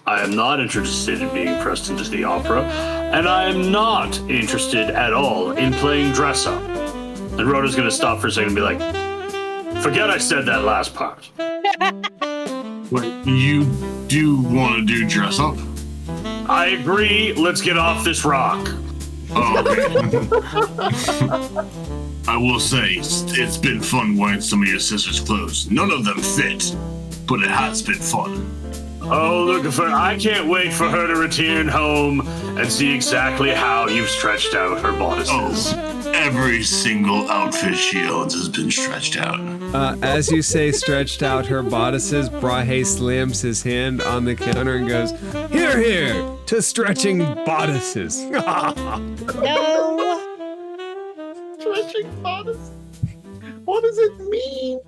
I am not interested in being pressed into the opera, and I am not interested at all in playing dress up. And Rhoda's gonna stop for a second and be like, forget I said that last part. Wait, you do want to do dress up? I agree, let's get off this rock. Oh, okay. I will say, it's been fun wearing some of your sister's clothes. None of them fit, but it has been fun. Oh, Lucifer, I can't wait for her to return home and see exactly how you've stretched out her bodices. Oh, every single outfit she owns has been stretched out. As you say stretched out her bodices, Brahe slams his hand on the counter and goes, "Here, here, to stretching bodices." No. Stretching bodice. What does it mean?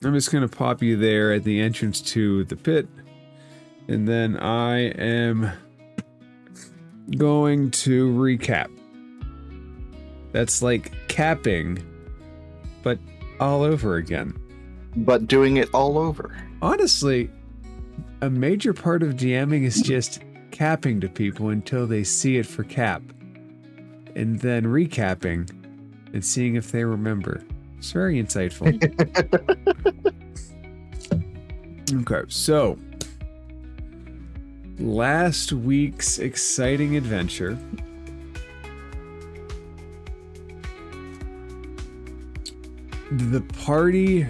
I'm just going to pop you there at the entrance to the pit. And then I am going to recap. That's like capping, but all over again. But doing it all over. Honestly, a major part of DMing is just capping to people until they see it for cap. And then recapping and seeing if they remember. It's very insightful. Okay, so last week's exciting adventure. The party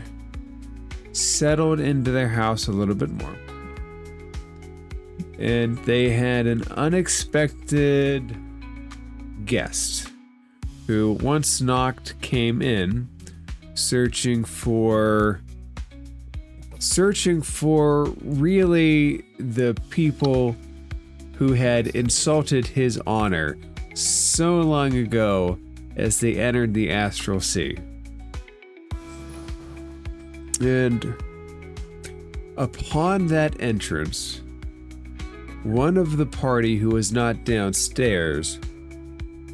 settled into their house a little bit more. And they had an unexpected guest who, once knocked, came in searching for really the people who had insulted his honor so long ago as they entered the astral sea. And upon that entrance, one of the party who was not downstairs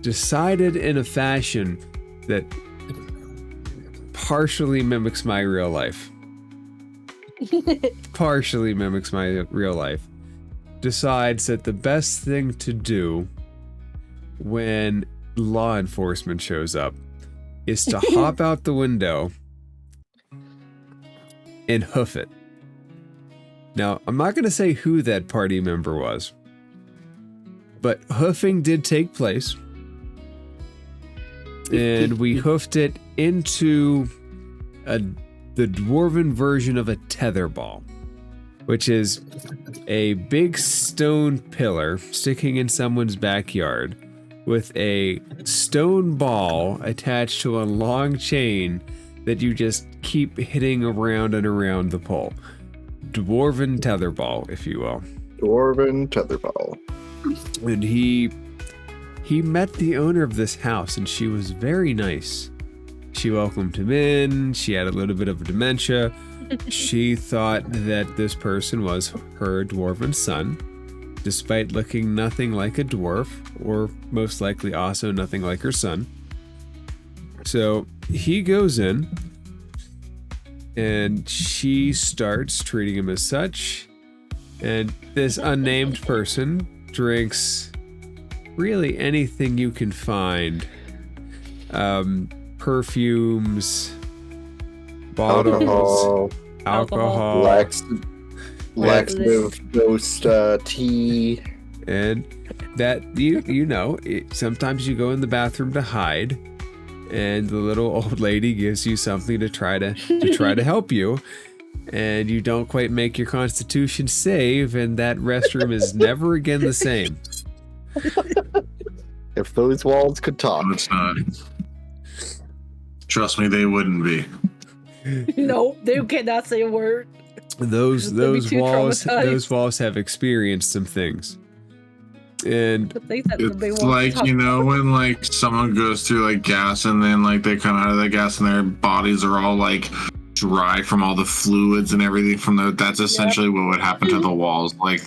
decided in a fashion that partially mimics my real life. Decides that the best thing to do when law enforcement shows up is to hop out the window and hoof it. Now, I'm not going to say who that party member was, but hoofing did take place. And we hoofed it into the dwarven version of a tetherball, which is a big stone pillar sticking in someone's backyard with a stone ball attached to a long chain that you just keep hitting around and around the pole. Dwarven tetherball, if you will. Dwarven tetherball. And he met the owner of this house, and she was very nice. She welcomed him in. She had a little bit of dementia. She thought that this person was her dwarven son, despite looking nothing like a dwarf, or most likely also nothing like her son. So he goes in, and she starts treating him as such. And this unnamed person drinks really anything you can find. Perfumes, bottles, alcohol. Laxative ghost tea. And that, sometimes you go in the bathroom to hide, and the little old lady gives you something to try to help you, and you don't quite make your constitution save, and that restroom is never again the same. If those walls could talk. No, it's not. Trust me, they wouldn't be. No, they cannot say a word. Those walls have experienced some things. And it's like, when like someone goes through like gas and then like they come out of that gas and their bodies are all like dry from all the fluids and everything from that's essentially what would happen to the walls. Like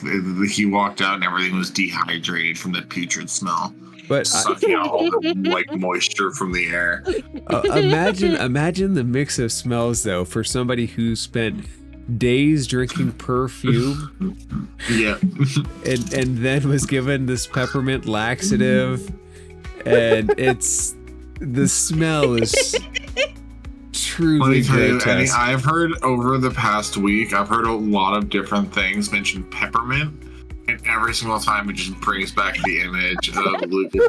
he walked out and everything was dehydrated from the putrid smell. But sucking out all the like moisture from the air. Imagine the mix of smells though for somebody who spent days drinking perfume, Yeah. and then was given this peppermint laxative, and the smell is truly grotesque. I've heard over the past week, I've heard a lot of different things mention peppermint, and every single time it just brings back the image of Lucas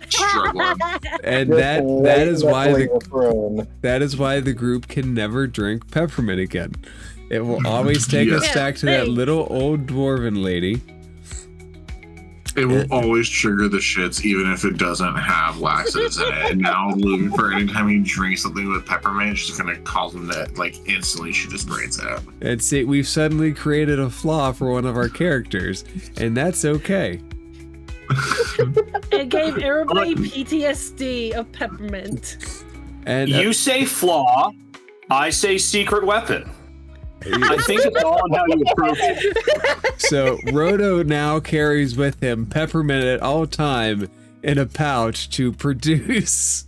struggling. And that is why the group can never drink peppermint again. It will always take us back to that little old dwarven lady. It will always trigger the shits, even if it doesn't have laxatives in it. And now, Lucifer, anytime he drinks something with peppermint, it's just gonna cause him to instantly shoot his brains out. And see, we've suddenly created a flaw for one of our characters, and that's okay. It gave everybody PTSD of peppermint. And you say flaw, I say secret weapon. I think it's all on how you approach it. So Roto now carries with him peppermint at all time in a pouch to produce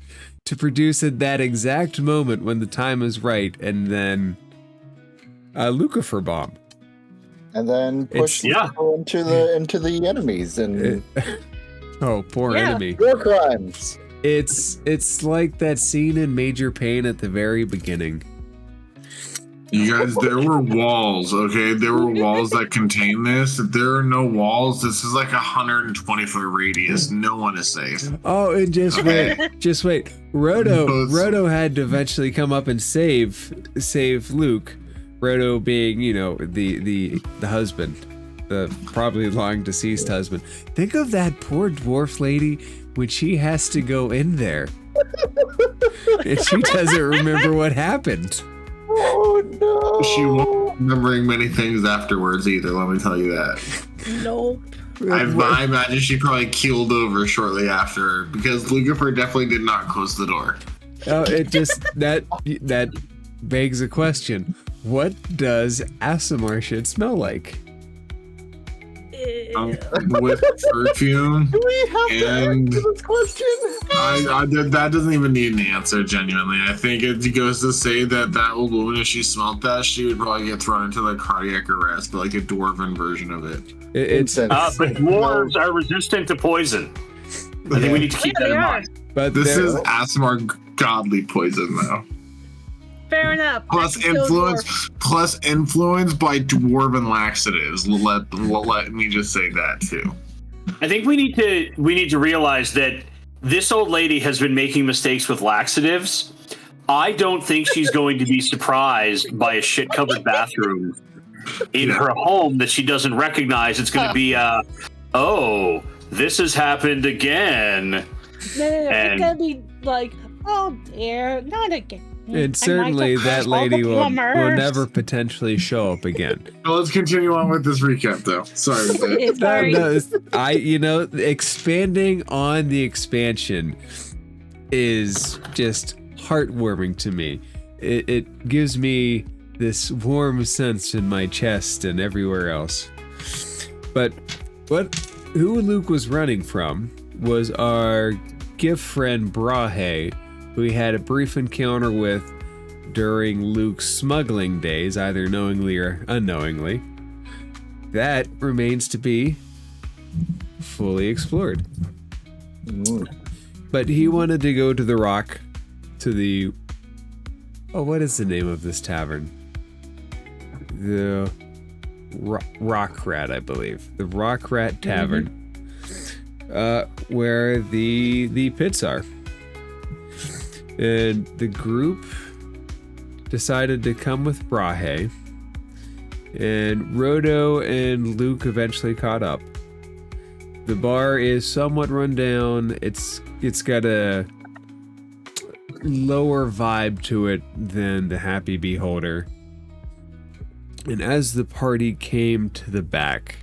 at that exact moment when the time is right, and then a Lucifer bomb. And then push people into the enemies and oh, poor enemy. War crimes. It's like that scene in Major Payne at the very beginning. You guys, there were walls, okay? There were walls that contain this. If there are no walls, this is like 120-foot radius. No one is safe. Oh, and just wait. Roto had to eventually come up and save Luke. Roto being, the husband, the probably long deceased husband. Think of that poor dwarf lady when she has to go in there. And she doesn't remember what happened. Oh no! She won't remembering many things afterwards either, let me tell you that. Nope. I imagine she probably keeled over shortly after, because Lucifer definitely did not close the door. Oh, it just, that begs a question. What does Aasimar shit smell like? With perfume. Do we have to answer this question? That doesn't even need an answer, genuinely. I think it goes to say that old woman, if she smelled that, she would probably get thrown into cardiac arrest, but a dwarven version of it. But dwarves are resistant to poison. I think we need to keep that in mind. But this is Aasimar godly poison, though. Fair enough. Plus influence by dwarven laxatives. Let me just say that too. I think we need to realize that this old lady has been making mistakes with laxatives. I don't think she's going to be surprised by a shit-covered bathroom in her home that she doesn't recognize. It's going to be oh, this has happened again. No. It's going to be like, oh dear, not again. And certainly that lady will never potentially show up again. Well, let's continue on with this recap, though. Sorry. No, expanding on the expansion is just heartwarming to me. It gives me this warm sense in my chest and everywhere else. But who Luke was running from was our gift friend Brahe, who he had a brief encounter with during Luke's smuggling days, either knowingly or unknowingly. That remains to be fully explored. But he wanted to go to the Rock, to the... Oh, what is the name of this tavern? The Rock Rat, I believe. The Rock Rat Tavern. Where the pits are. And the group decided to come with Brahe, and Roto and Luke eventually caught up. The bar is somewhat run down. It's got a lower vibe to it than the Happy Beholder. And as the party came to the back,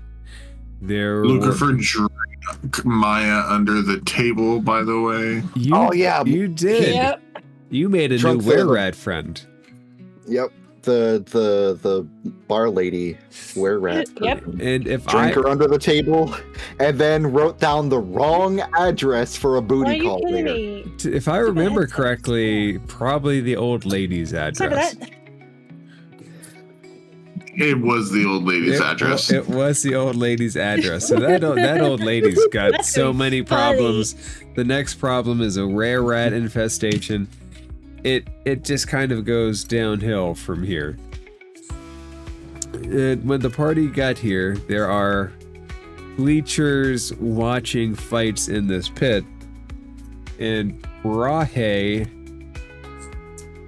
Lucifer drank Maya under the table, by the way. You did. Yep. You made a new were-rat friend. Yep. The bar lady were-rat. Yep. And if drank her under the table, and then wrote down the wrong address for a booty call later. If I remember correctly, probably the old lady's address. It was the old lady's address. It was the old lady's address. So that old lady's got That's so many problems. funny. The next problem is a rare rat infestation. It just kind of goes downhill from here. When the party got here, there are bleachers watching fights in this pit, and Brahe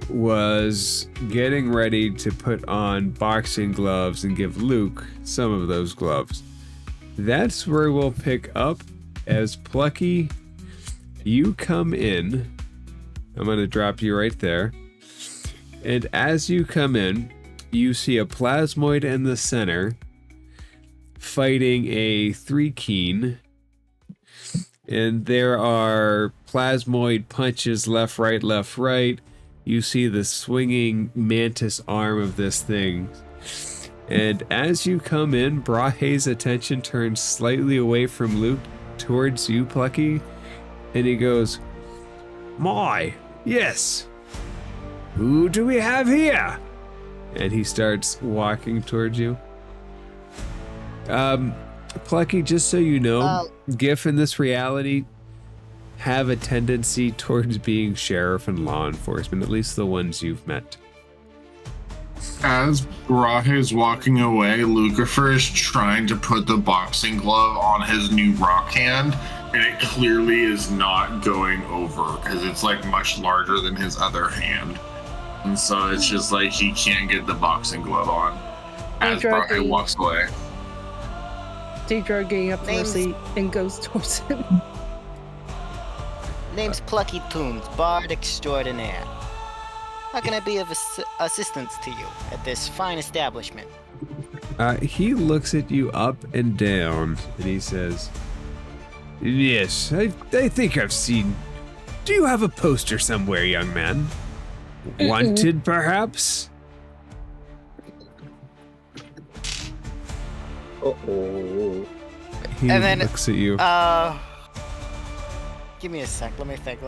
was getting ready to put on boxing gloves and give Luke some of those gloves. That's where we'll pick up as Plucky. You come in. I'm going to drop you right there. And as you come in, you see a plasmoid in the center fighting a 3-keen. And there are plasmoid punches left, right. You see the swinging mantis arm of this thing. And as you come in, Brahe's attention turns slightly away from Luke towards you, Plucky. And he goes, "My, yes. Who do we have here?" And he starts walking towards you. Plucky, just so you know, GIF in this reality have a tendency towards being sheriff and law enforcement, at least the ones you've met. As Brahe is walking away, Lucifer is trying to put the boxing glove on his new rock hand, and it clearly is not going over because it's like much larger than his other hand. And so it's just like he can't get the boxing glove on as Brahe walks away. Deidre getting up from her seat and goes towards him. Name's Plucky Toons, Bard Extraordinaire. How can I be of assistance to you at this fine establishment? He looks at you up and down, and he says, "Yes, I think I've seen... Do you have a poster somewhere, young man? Wanted, perhaps?" Uh-oh. He And then, looks at you. Give me a sec, let me think.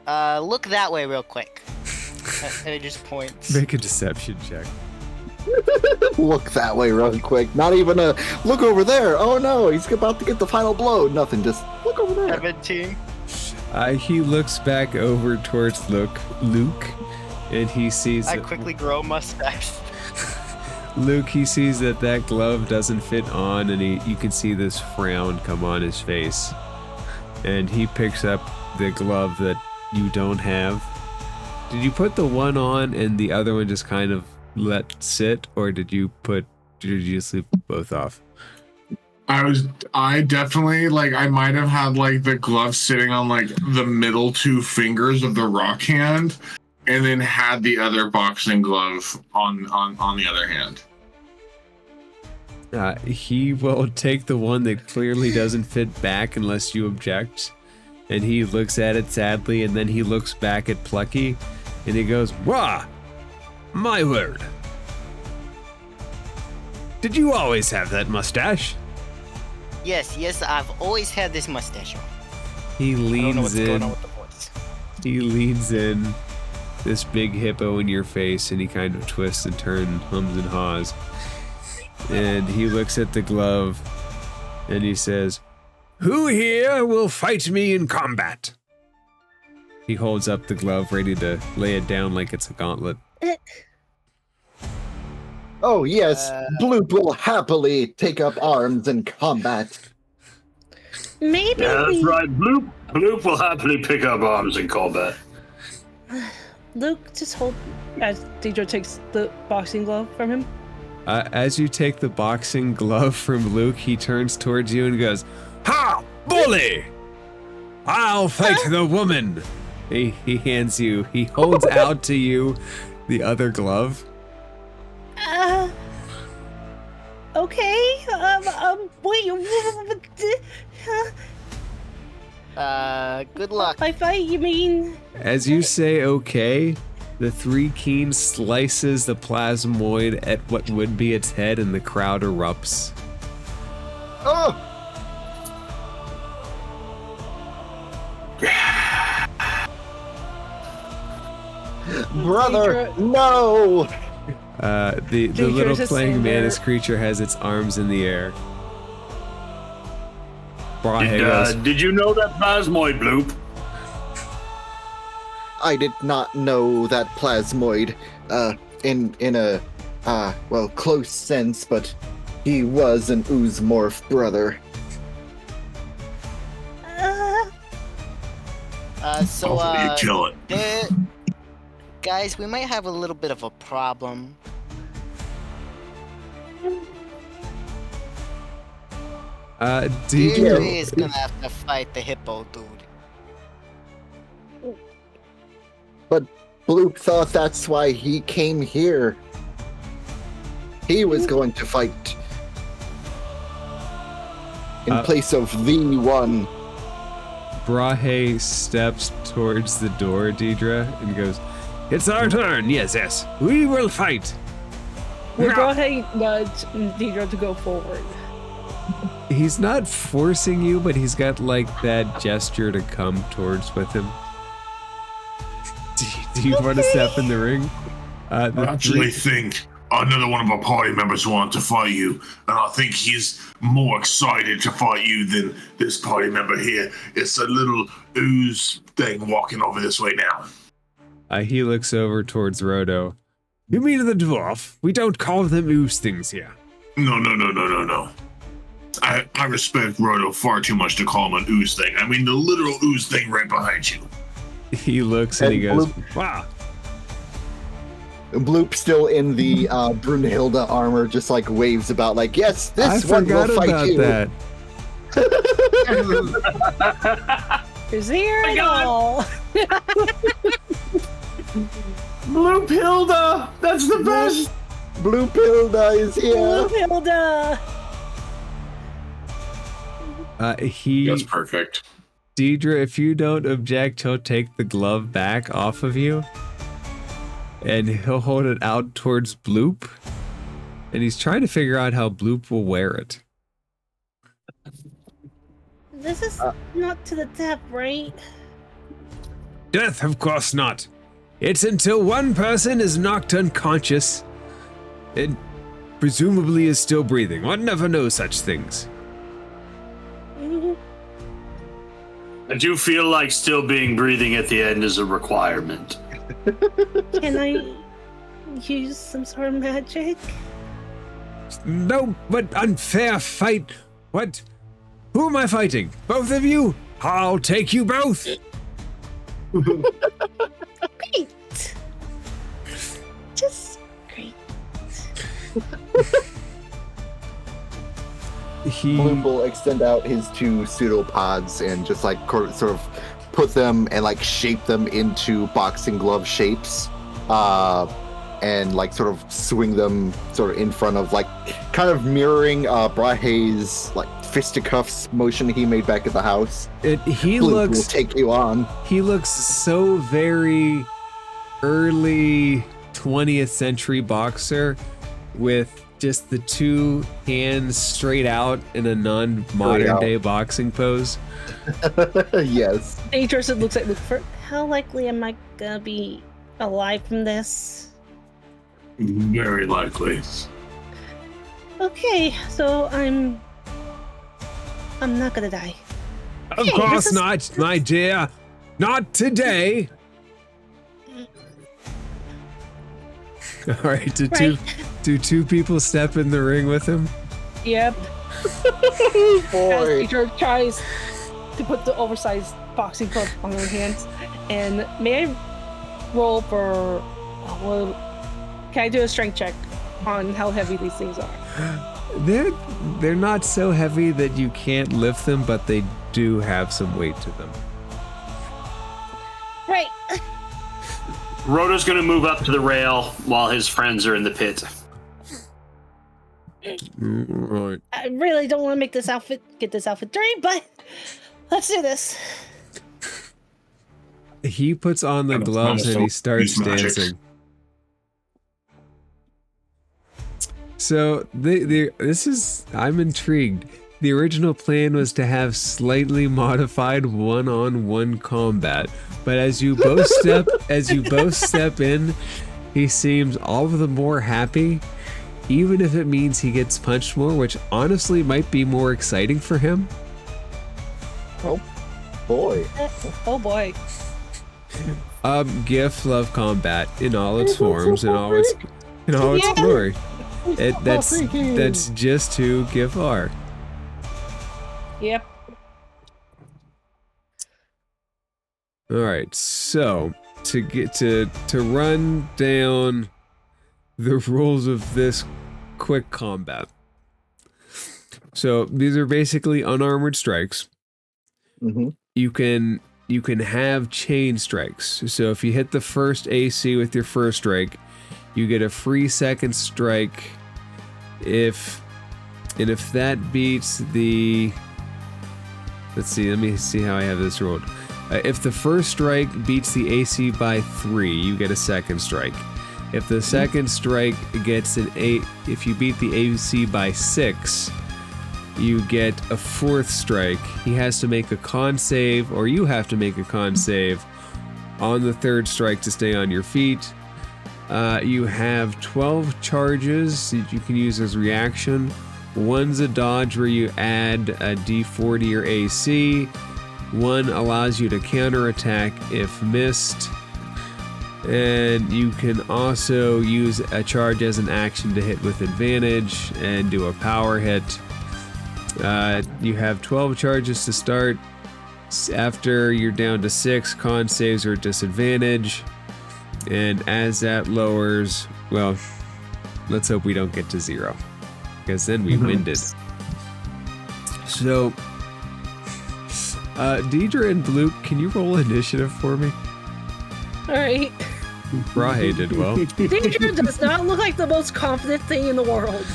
Look that way real quick. And it just points. Make a deception check. Look that way real quick. Not even a look over there. Oh no, he's about to get the final blow. Nothing, just look over there. 17. He looks back over towards Luke, and he sees... I quickly grow mustache. Luke, he sees that glove doesn't fit on, and you can see this frown come on his face. And he picks up the glove that you don't have. Did you put the one on and the other one just kind of let sit, or did you just leave both off? I definitely, I might have had the glove sitting on the middle two fingers of the rock hand, and then had the other boxing glove on the other hand. He will take the one that clearly doesn't fit back unless you object. And he looks at it sadly, and then he looks back at Plucky, and he goes, "Wah! My word. Did you always have that mustache?" Yes, I've always had this mustache on. He I don't know leans what's going in. on with the voice. He leans in, this big hippo in your face, and he kind of twists and turns, hums and haws. And he looks at the glove, and he says, "Who here will fight me in combat?" He holds up the glove, ready to lay it down like it's a gauntlet. Oh yes, Bloop will happily take up arms in combat. Maybe Yeah, that's right. Bloop will happily pick up arms in combat. Luke just hold as Deidre takes the boxing glove from him. As you take the boxing glove from Luke, he turns towards you and goes, "Ha! Bully! I'll fight the woman!" He holds out to you the other glove. Okay. Wait. Good luck. By fight, you mean? As you say okay, the 3-keen slices the plasmoid at what would be its head, and the crowd erupts. Oh! brother, Deidre- no! The little just playing stand there. mantis creature has its arms in the air. Brahe goes, Did you know that plasmoid, Bloop? I did not know that plasmoid, in a, well, close sense, but he was an oozemorph brother. Hopefully you kill it. Guys, we might have a little bit of a problem. Deidre, Deirdre is gonna have to fight the hippo dude. But Bloop thought that's why he came here. He was going to fight in place of the one. Brahe steps towards the door, Deidre, and goes, "It's our turn. Yes, yes. We will fight." Will Brahe nudge Deidre to go forward? He's not forcing you, but he's got like that gesture to come towards with him. Do you want to step in the ring? I actually think another one of our party members wants to fight you, and I think he's more excited to fight you than this party member here. It's a little ooze thing walking over this way now. He looks over towards Rodo. You mean the dwarf? We don't call them ooze things here. No. I respect Rodo far too much to call him an ooze thing. I mean the literal ooze thing right behind you. He looks and he goes, Bloop, wow. Bloop still in the Brunhilde armor, just like waves about like, yes, this one will fight about you. that. Is here at all? Bloop Hilda! That's the best! Bloopilda is here. Hilda! That's perfect. Deidre, if you don't object, he'll take the glove back off of you. And he'll hold it out towards Bloop. And he's trying to figure out how Bloop will wear it. This is not to the death, right? Death, of course not. It's until one person is knocked unconscious and presumably is still breathing. One never knows such things. I do feel like still being breathing at the end is a requirement. Can I use some sort of magic? No, but unfair fight. What? Who am I fighting? Both of you? I'll take you both. Great! Just great. Bloop will extend out his two pseudopods and just like sort of put them and like shape them into boxing glove shapes, and like sort of swing them sort of in front of like kind of mirroring Brahe's like fisticuffs motion he made back at the house. He Bloop will looks. take you on. He looks so very early 20th century boxer with just the two hands straight out in a non-modern day boxing pose. Yes. Deidre looks at Luke for how likely am I gonna be alive from this? Very likely. Okay, so I'm not gonna die. Of Hey, course this is- not, my dear. Not today. All right, do two people step in the ring with him? Yep. Boy. As Deidre tries to put the oversized boxing glove on her hands, and may I roll for? Well, can I do a strength check on how heavy these things are? They're not so heavy that you can't lift them, but they do have some weight to them. Right. Rhoda's gonna move up to the rail while his friends are in the pit. Right. I really don't want to get this outfit dirty, but let's do this. He puts on the I'm gloves and he starts use magic. dancing. So this is, I'm intrigued. The original plan was to have slightly modified one-on-one combat, but as you both step in, he seems all the more happy, even if it means he gets punched more, which honestly might be more exciting for him. Oh boy. Oh boy. GIF love combat in all its forms, in all its glory. That's just who GIF are. Yep. All right, so to run down the rules of this quick combat. So these are basically unarmored strikes. Mm-hmm. You can have chain strikes. So if you hit the first AC with your first strike, you get a free second strike. If that beats the, let me see how I have this rolled. If the first strike beats the AC by 3, you get a second strike. If the second strike gets an 8, if you beat the AC by 6, you get a fourth strike. He has to make a con save, or you have to make a con save on the third strike to stay on your feet. You have 12 charges that you can use as reaction. One's a dodge where you add a D4 to your AC. One allows you to counterattack if missed. And you can also use a charge as an action to hit with advantage and do a power hit. You have 12 charges to start. After you're down to 6, con saves are at disadvantage. And as that lowers, well, let's hope we don't get to 0, because then we winded. So, Deidre and Bloop, can you roll initiative for me? Alright. Brahe did well. Danger does not look like the most confident thing in the world.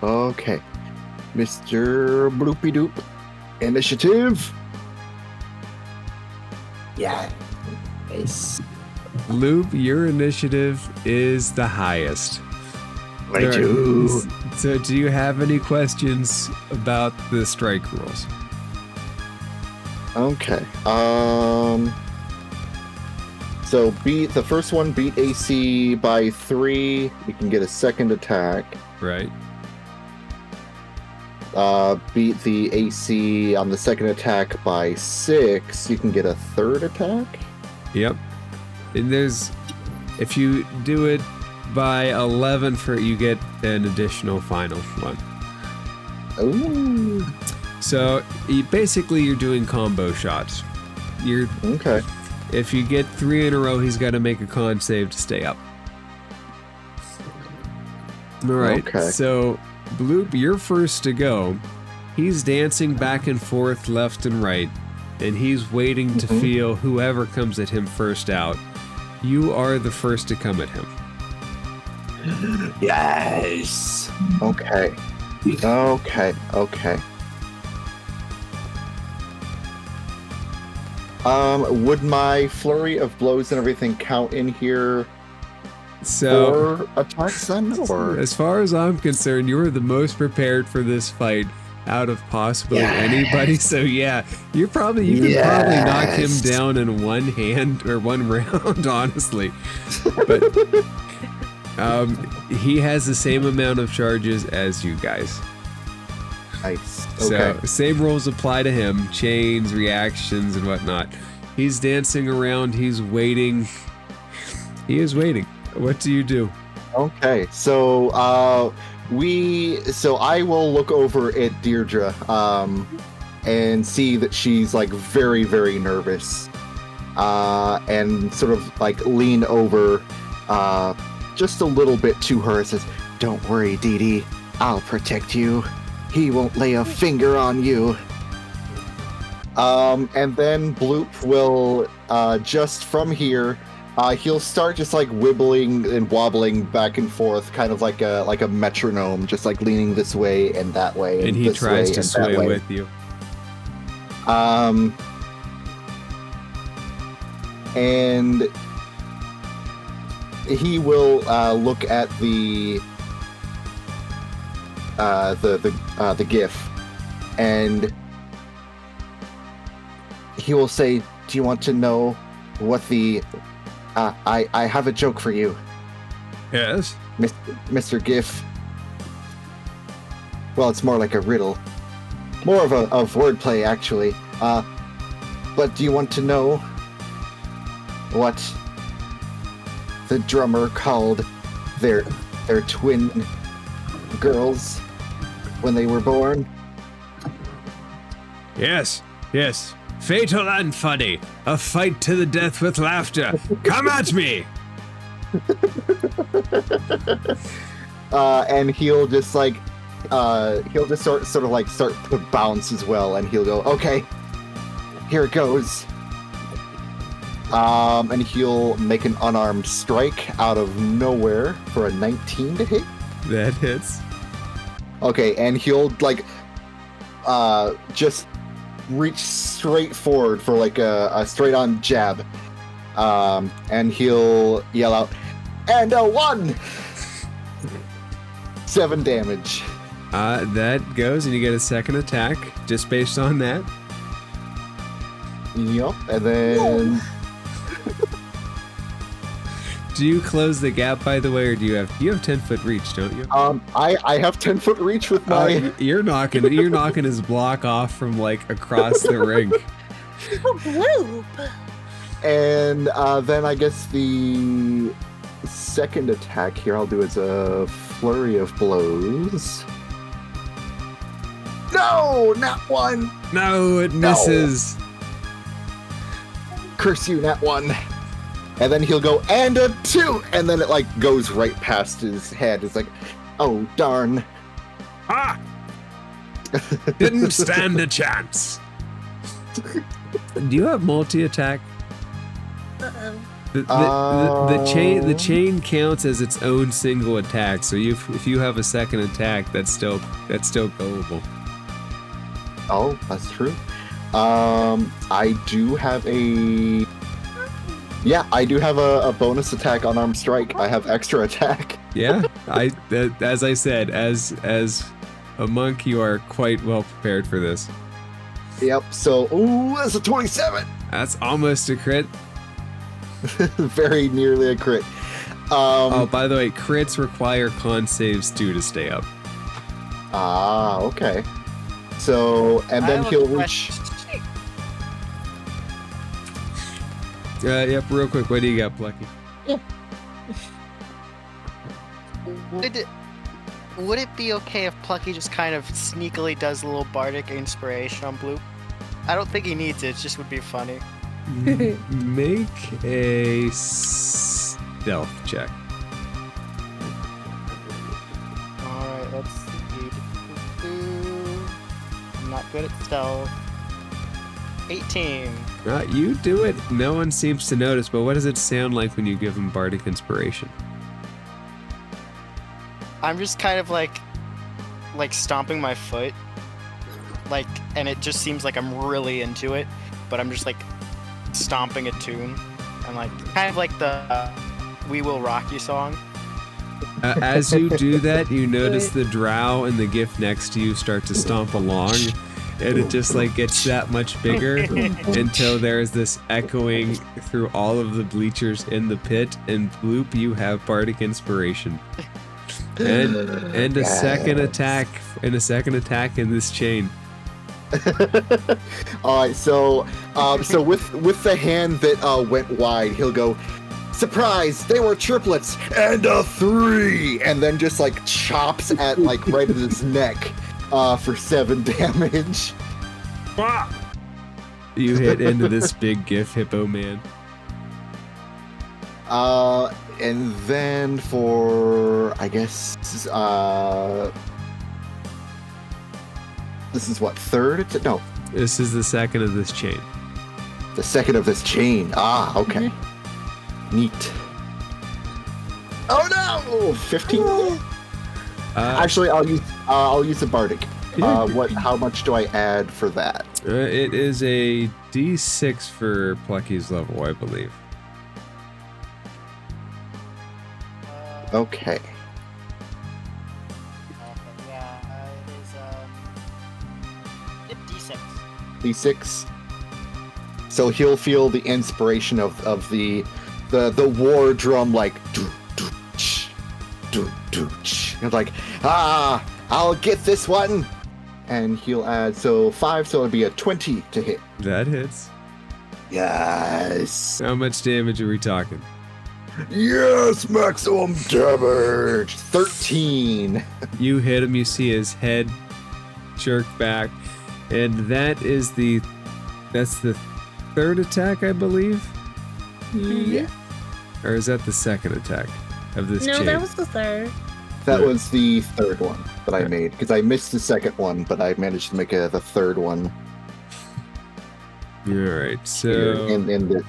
Okay. Mr. Bloopy Doop. Initiative. Yeah. Nice. Bloop, your initiative is the highest. I do. So do you have any questions about the strike rules? Okay. So the first one beat AC by 3. You can get a second attack. Right. Beat the AC on the second attack by 6. You can get a third attack. Yep. And if you do it by 11 you get an additional final one. Ooh. So basically you're doing combo shots. Okay. If you get 3 in a row, he's got to make a con save to stay up. All right. Okay. So Bloop, you're first to go. He's dancing back and forth left and right, and he's waiting to feel whoever comes at him first out. You are the first to come at him. Yes. Okay. Would my flurry of blows and everything count in here for attacks then? Or? As far as I'm concerned, you are the most prepared for this fight out of possibly anybody. So yeah, you can probably knock him down in one hand or one round, honestly. But he has the same amount of charges as you guys. Nice. Okay. So same rules apply to him, chains, reactions, and whatnot. He's dancing around, he's waiting. He is waiting. What do you do? Okay, so I will look over at Deirdre and see that she's like very, very nervous, and sort of like lean over just a little bit to her and says, "Don't worry, Dee Dee, I'll protect you. He won't lay a finger on you." And then Bloop will just from here. He'll start just like wibbling and wobbling back and forth, kind of like a metronome, just like leaning this way and that way. And he tries to sway with you. And he will look at the the GIF, and he will say, "Do you want to know what the? I have a joke for you, Yes. Mr. GIF. Well, it's more like a riddle, more of wordplay actually. But do you want to know what the drummer called their twin girls when they were born?" Yes. Yes. Fatal and funny. A fight to the death with laughter. Come at me. And he'll just like sort of like start to bounce as well, and he'll go, "Okay, here it goes." And he'll make an unarmed strike out of nowhere for a 19 to hit. That hits. Okay, and he'll like just reach straight forward for like a straight on jab. And he'll yell out, "And a 1!" 7 damage. That goes, and you get a second attack just based on that. Yep, and then Do you close the gap, by the way, or do you have 10-foot reach, don't you? I have 10-foot reach with my You're knocking his block off from like across the ring. Bloop. and then I guess the second attack here I'll do is a flurry of blows. No, not 1. No, it misses. Curse you, not 1. And then he'll go, "And a 2," and then it like goes right past his head. It's like, oh darn. Ah! Didn't stand a chance. Do you have multi-attack? The chain counts as its own single attack. So if you have a second attack, that's still goable. Oh, that's true. I do have a bonus attack on armed strike. I have extra attack. Yeah, as I said, as a monk, you are quite well prepared for this. Yep. So, ooh, that's a 27. That's almost a crit. Very nearly a crit. Oh, by the way, crits require con saves too to stay up. Ah, okay. So, and then he'll reach. Yep, real quick, what do you got, Plucky? Would it be okay if Plucky just kind of sneakily does a little bardic inspiration on Bloop? I don't think he needs it, it just would be funny. Make a stealth check. Alright, let's see. I'm not good at stealth. 18. You do it. No one seems to notice, but what does it sound like when you give him bardic inspiration? I'm just kind of like stomping my foot. And it just seems like I'm really into it, but I'm just like stomping a tune. And kind of like the We Will Rock You song. As you do that, you notice the drow and the gift next to you start to stomp along, and it just gets that much bigger until there's this echoing through all of the bleachers in the pit. And Bloop, you have bardic inspiration, and a second attack, in this chain. All right, so with the hand that went wide, he'll go, "Surprise! They were triplets, and a 3," and then just chops at right at his neck for 7 damage. You hit into this big GIF hippo man. And then for I guess this is what, third? No, this is the second of this chain. The second of this chain. Ah, okay. Neat. Oh no! 15. Actually, I'll use a bardic. How much do I add for that? It is a D6 for Plucky's level, I believe. Okay. Yeah, 1d6. So he'll feel the inspiration of the war drum, like it's like, I'll get this one. And he'll add 5, so it'll be a 20 to hit. That hits. Yes. How much damage are we talking? Yes, maximum damage. 13. You hit him, you see his head jerk back, and that's the third attack, I believe? Yeah. Or is that the second attack of this No, chain? that was the third. That was the third one that I made, because I missed the second one, but I managed to make the third one. Alright, so... In this.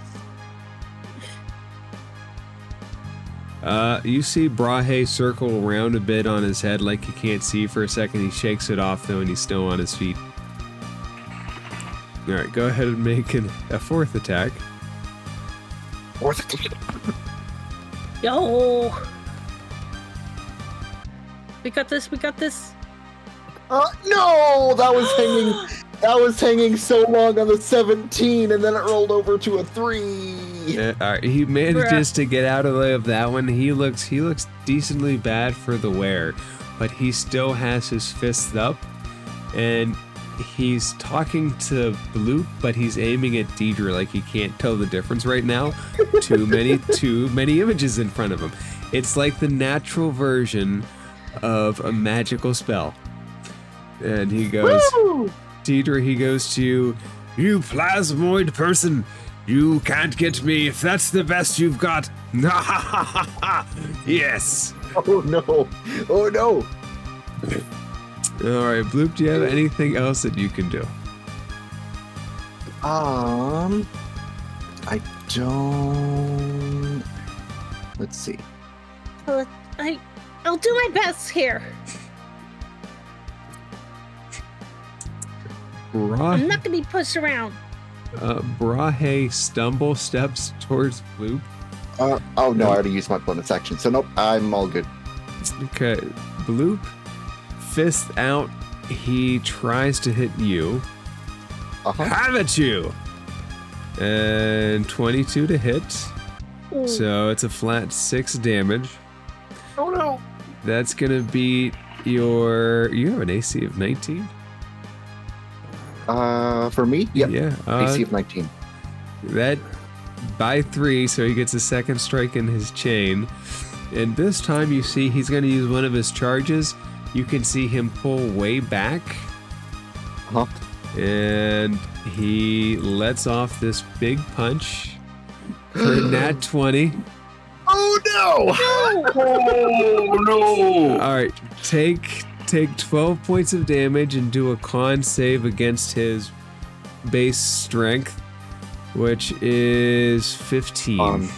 You see Brahe circle around a bit on his head like he can't see for a second. He shakes it off, though, and he's still on his feet. Alright, go ahead and make a fourth attack. Yo! We got this, we got this. No! That was hanging so long on the 17, and then it rolled over to a 3. Alright, he manages to get out of the way of that one. He looks decently bad for the wear, but he still has his fists up, and he's talking to Bloop, but he's aiming at Deidre like he can't tell the difference right now. Too many images in front of him. It's like the natural version of a magical spell. And he goes, Woo! Deidre, he goes to you, "You plasmoid person, you can't get me if that's the best you've got." Yes. Oh no. Oh no. Alright, Bloop, do you have anything else that you can do? I don't. Let's see. I'll do my best here. I'm not gonna be pushed around. Brahe steps towards Bloop. Oh no, I already used my bonus action, so nope, I'm all good. Okay, Bloop, fist out. He tries to hit you. Have at you! And 22 to hit. Ooh. So it's a flat 6 damage. Oh no. That's gonna be your... You have an AC of 19? For me? Yep. Yeah. AC of 19. That by 3, so he gets a second strike in his chain. And this time you see he's going to use one of his charges. You can see him pull way back. And he lets off this big punch for a nat 20. Oh no! Oh no! All right, take 12 points of damage and do a con save against his base strength, which is 15.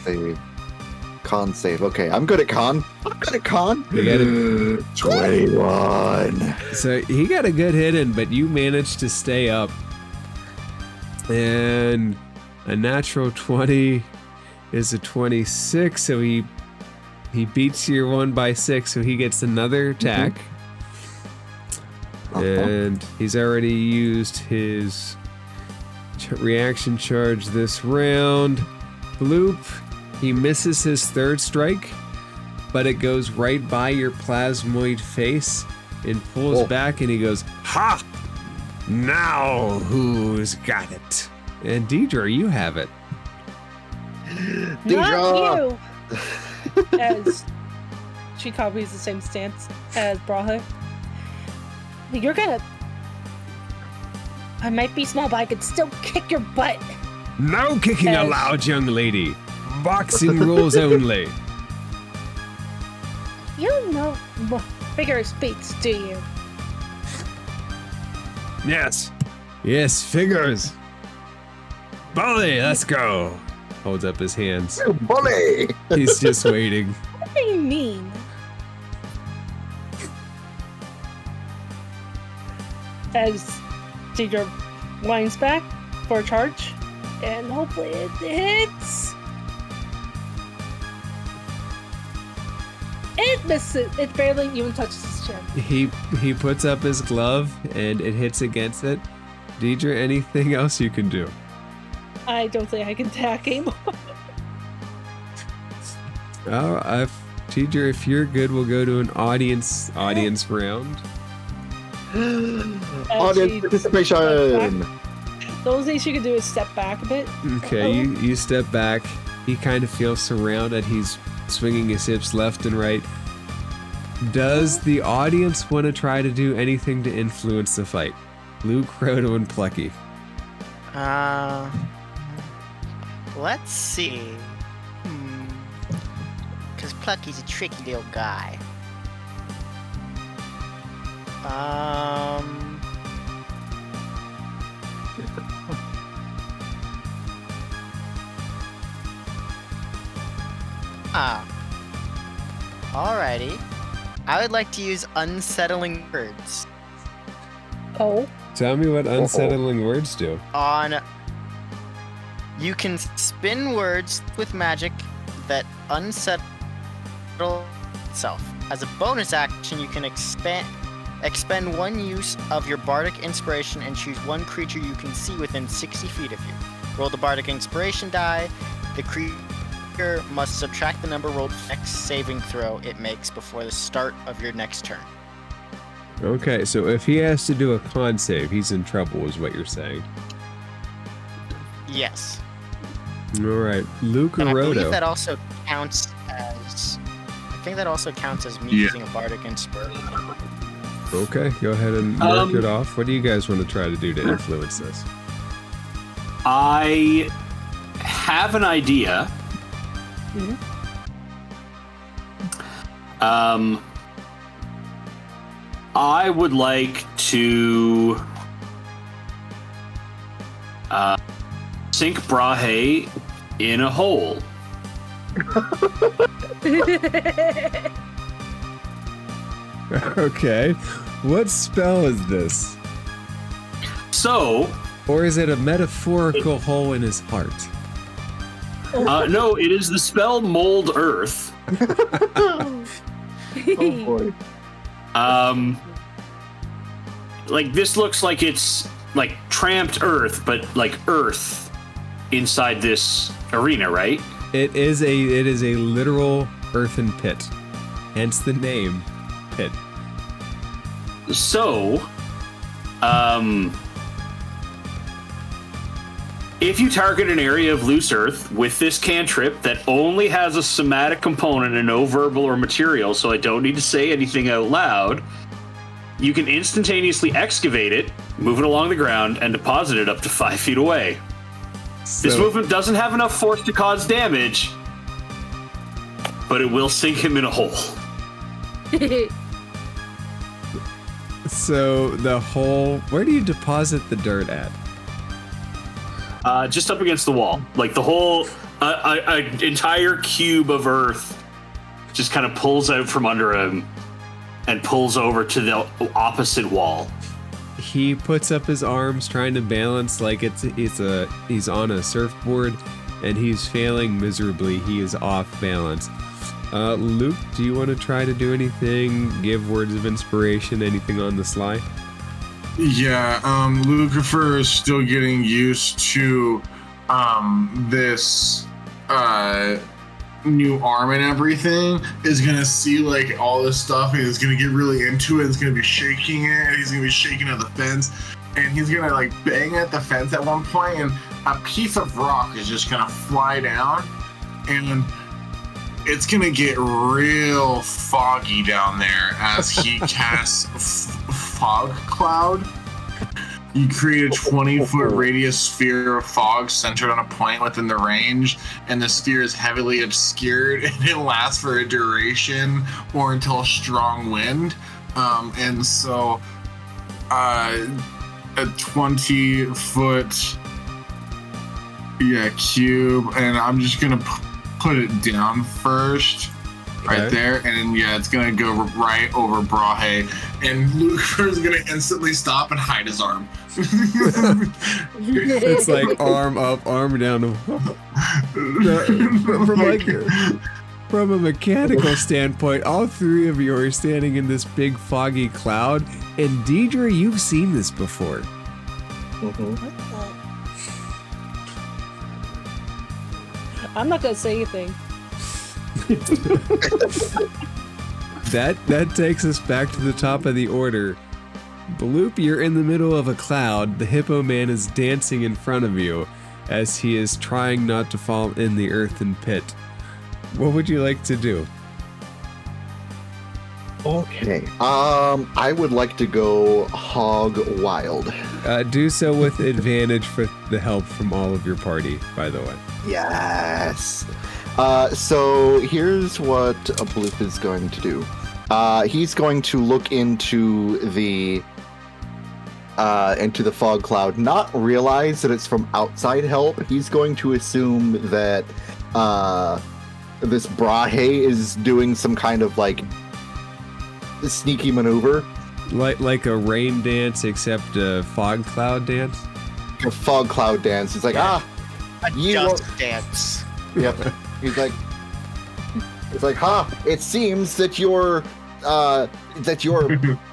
Con save. Okay, I'm good at con. You got it. 21. So he got a good hit in, but you managed to stay up. And a natural 20 is a 26, so he beats your 1 by 6, so he gets another attack. And he's already used his reaction charge this round. Bloop, he misses his third strike, but it goes right by your plasmoid face and pulls back, and he goes, "Ha! Now who's got it?" And Deidre, you have it. Not you. As she copies the same stance as Brahe. You're gonna... I might be small, but I could still kick your butt. No kicking allowed, young lady. Boxing rules only. You know figure speaks, do you? Yes. Yes, figures. Bully, let's go. Holds up his hands. Bully! He's just waiting. What do you mean? As Deidre winds back for a charge, and hopefully it hits. It misses. It barely even touches his chin. He puts up his glove and it hits against it. Deidre, anything else you can do? I don't think I can attack him. Deidre, if you're good, we'll go to an audience round. Audience participation. The only thing she can do is step back a bit. Okay, you step back. He kind of feels surrounded. He's swinging his hips left and right. Does the audience want to try to do anything to influence the fight? Luke, Frodo, and Plucky. Let's see. Because Plucky's a tricky little guy. Alrighty. I would like to use unsettling words. Oh. Tell me what unsettling words do. You can spin words with magic that unsettle itself. As a bonus action, you can expend one use of your bardic inspiration and choose one creature you can see within 60 feet of you. Roll the bardic inspiration die. The creature must subtract the number rolled for the next saving throw it makes before the start of your next turn. Okay, so if he has to do a con save, he's in trouble, is what you're saying. Yes. All right, Luke or And I believe Rodo? that also counts as... I think that also counts as me using a bardic inspiration. Okay, go ahead and mark it off. What do you guys want to try to do to influence this? I have an idea. I would like to sink Brahe in a hole. Okay, what spell is this? So, Or is it a metaphorical hole in his heart? no, it is the spell Mold Earth. Oh boy. Like this looks like it's like tramped Earth, but like Earth inside this arena, right? It is a literal earthen pit, hence the name pit. So, if you target an area of loose earth with this cantrip that only has a somatic component and no verbal or material, so I don't need to say anything out loud, you can instantaneously excavate it, move it along the ground, and deposit it up to 5 feet away. This movement doesn't have enough force to cause damage, but it will sink him in a hole. So the hole, where do you deposit the dirt at? Just up against the wall. Like the whole entire cube of earth just kind of pulls out from under him and pulls over to the opposite wall. He puts up his arms trying to balance like he's on a surfboard and he's failing miserably. He is off balance. Luke, do you want to try to do anything? Give words of inspiration, anything on the sly? Yeah, Lucifer is still getting used to this new arm and everything. Is gonna see like all this stuff and he's gonna get really into it. He's gonna be shaking it, and he's gonna be shaking at the fence, and he's gonna like bang at the fence at one point, and a piece of rock is just gonna fly down, and it's gonna get real foggy down there as he casts fog cloud. You create a 20-foot radius sphere of fog centered on a point within the range, and the sphere is heavily obscured, and it lasts for a duration or until a strong wind. And so a 20-foot cube, and I'm just gonna put it down first. Right there, and then, it's gonna go right over Brahe, and Lucifer's gonna instantly stop and hide his arm. It's like arm up, arm down. From a mechanical standpoint, all three of you are standing in this big foggy cloud, and Deidre, you've seen this before. Mhm. I'm not gonna say anything. That takes us back to the top of the order. Bloop, you're in the middle of a cloud. The Hippo Man is dancing in front of you as he is trying not to fall in the earthen pit. What would you like to do? Okay. I would like to go hog wild. Do so with advantage for the help from all of your party, by the way. Yes. So here's what a Bloop is going to do. He's going to look into the fog cloud, not realize that it's from outside help. He's going to assume that this Brahe is doing some kind of like sneaky maneuver. Like a rain dance, except a fog cloud dance? A fog cloud dance. He's like, A you dust won't- dance. Yep. He's like, it seems that your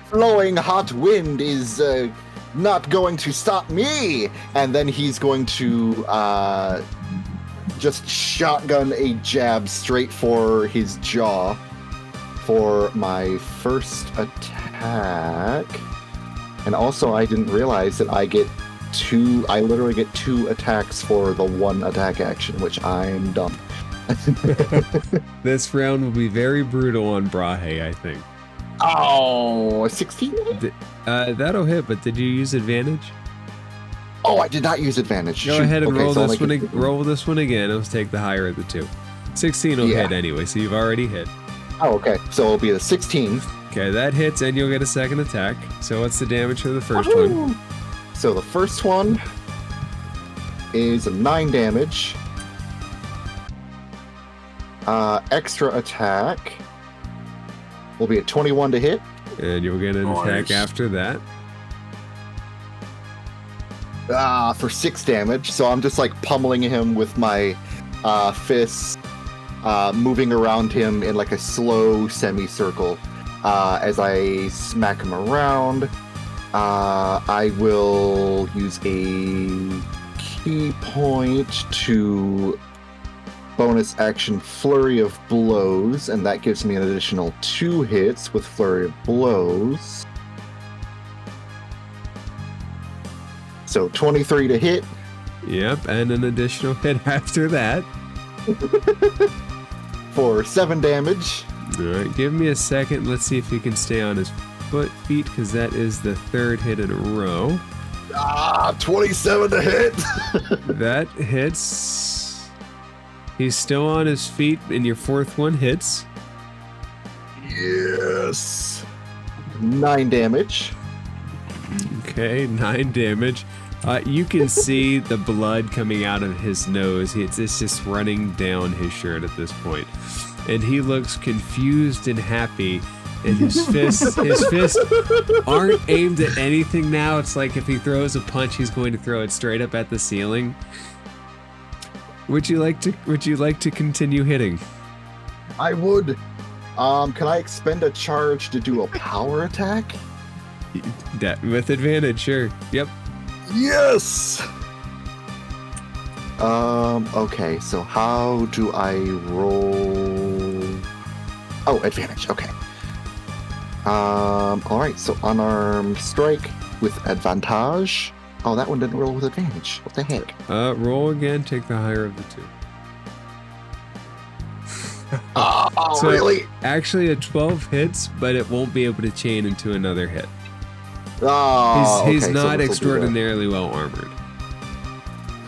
flowing hot wind is not going to stop me. And then he's going to just shotgun a jab straight for his jaw for my first attack. And also, I didn't realize that I literally get 2 attacks for the 1 attack action, which I'm dumb. This round will be very brutal on Brahe, I think. Oh, 16? That'll hit, but did you use advantage? Oh, I did not use advantage. Go Shoot. ahead and Okay, roll so I'll this make one. it- Roll this one again. Let's take the higher of the 2. 16 will Yeah. hit anyway, so you've already hit. Oh, okay. So it'll be a 16. Okay, that hits, and you'll get a second attack. So what's the damage for the first one? So the first one is a 9 damage. Extra attack will be a 21 to hit. And you'll get an attack Nice. after that. For 6 damage. So I'm just like pummeling him with my fists, moving around him in like a slow semicircle. As I smack him around, I will use a key point to bonus action Flurry of Blows, and that gives me an additional 2 hits with Flurry of Blows. So 23 to hit. Yep, and an additional hit after that. For 7 damage. All right, give me a second. Let's see if he can stay on his feet, because that is the 3rd hit in a row. 27 to hit. That hits. He's still on his feet, and your 4th one hits. Yes. 9 damage. Okay, 9 damage. You can see the blood coming out of his nose. It's just running down his shirt at this point. And he looks confused and happy. And his fists aren't aimed at anything now. It's like if he throws a punch, he's going to throw it straight up at the ceiling. Would you like to continue hitting? I would. Can I expend a charge to do a power attack? With advantage, sure. Yep. Yes. Okay, so how do I roll? Oh, advantage. Okay. All right. So unarmed strike with advantage. Oh, that one didn't roll with advantage. What the heck? Roll again. Take the higher of the 2. Oh, So- really? Actually, a 12 hits, but it won't be able to chain into another hit. Oh, He's okay, so not this will be the- extraordinarily well armored.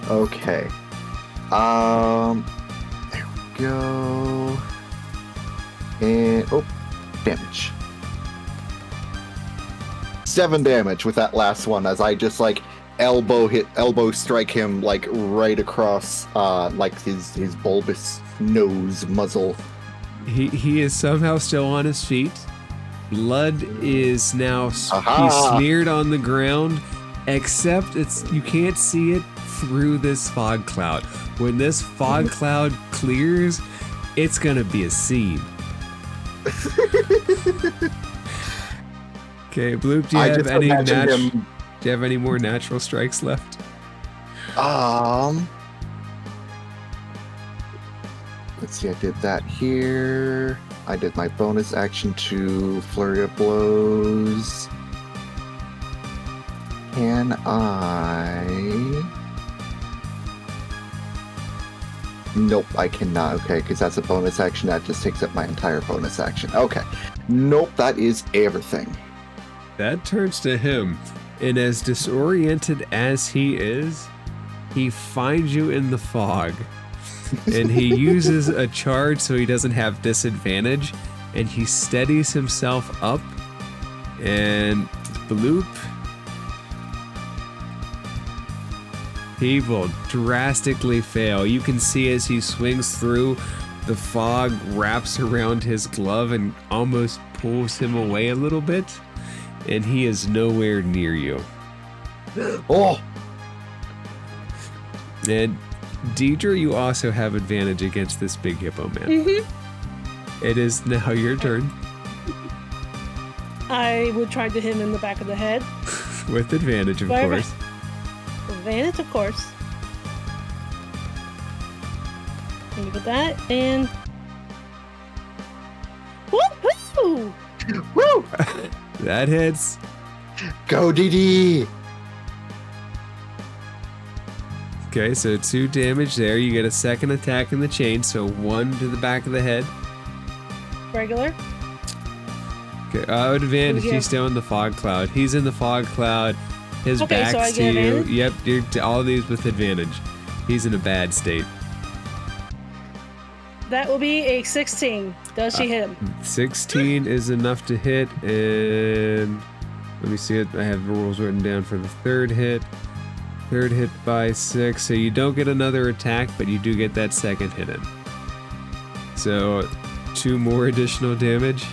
Okay. There we go. And damage. 7 damage with that last one as I just like elbow strike him like right across like his bulbous nose muzzle. He is somehow still on his feet. Blood is now Aha. he's smeared on the ground, except you can't see it through this fog cloud. When this fog cloud clears, it's gonna be a scene. Okay, Bloop, do you I have just any imagine natural? him Do you have any more natural strikes left? Let's see, I did that here. I did my bonus action to Flurry of Blows. Can I... Nope, I cannot. Okay, because that's a bonus action. That just takes up my entire bonus action. Okay. Nope, that is everything. That turns to him, and as disoriented as he is, he finds you in the fog, and he uses a charge so he doesn't have disadvantage, and he steadies himself up, and bloop. He will drastically fail. You can see as he swings through, the fog wraps around his glove and almost pulls him away a little bit, and he is nowhere near you. Oh! And Deidre, you also have advantage against this big hippo man. Mm-hmm. It is now your turn. I would try to hit him in the back of the head. With advantage, of Whatever. course. Advantage, of course. Look at that, and... Woo-hoo! Woo! That hits. Go, DD! Okay, so 2 damage there. You get a second attack in the chain, so 1 to the back of the head. Regular. Okay, advantage. Yeah. He's still in the fog cloud. He's in the fog cloud. His Okay, back's so I to get you. advantage? Yep, you're all these with advantage. He's in a bad state. That will be a 16. Does she hit him? 16 is enough to hit, and let me see it. I have the rules written down for the third hit. Third hit by 6, so you don't get another attack, but you do get that second hit in. So 2 more additional damage.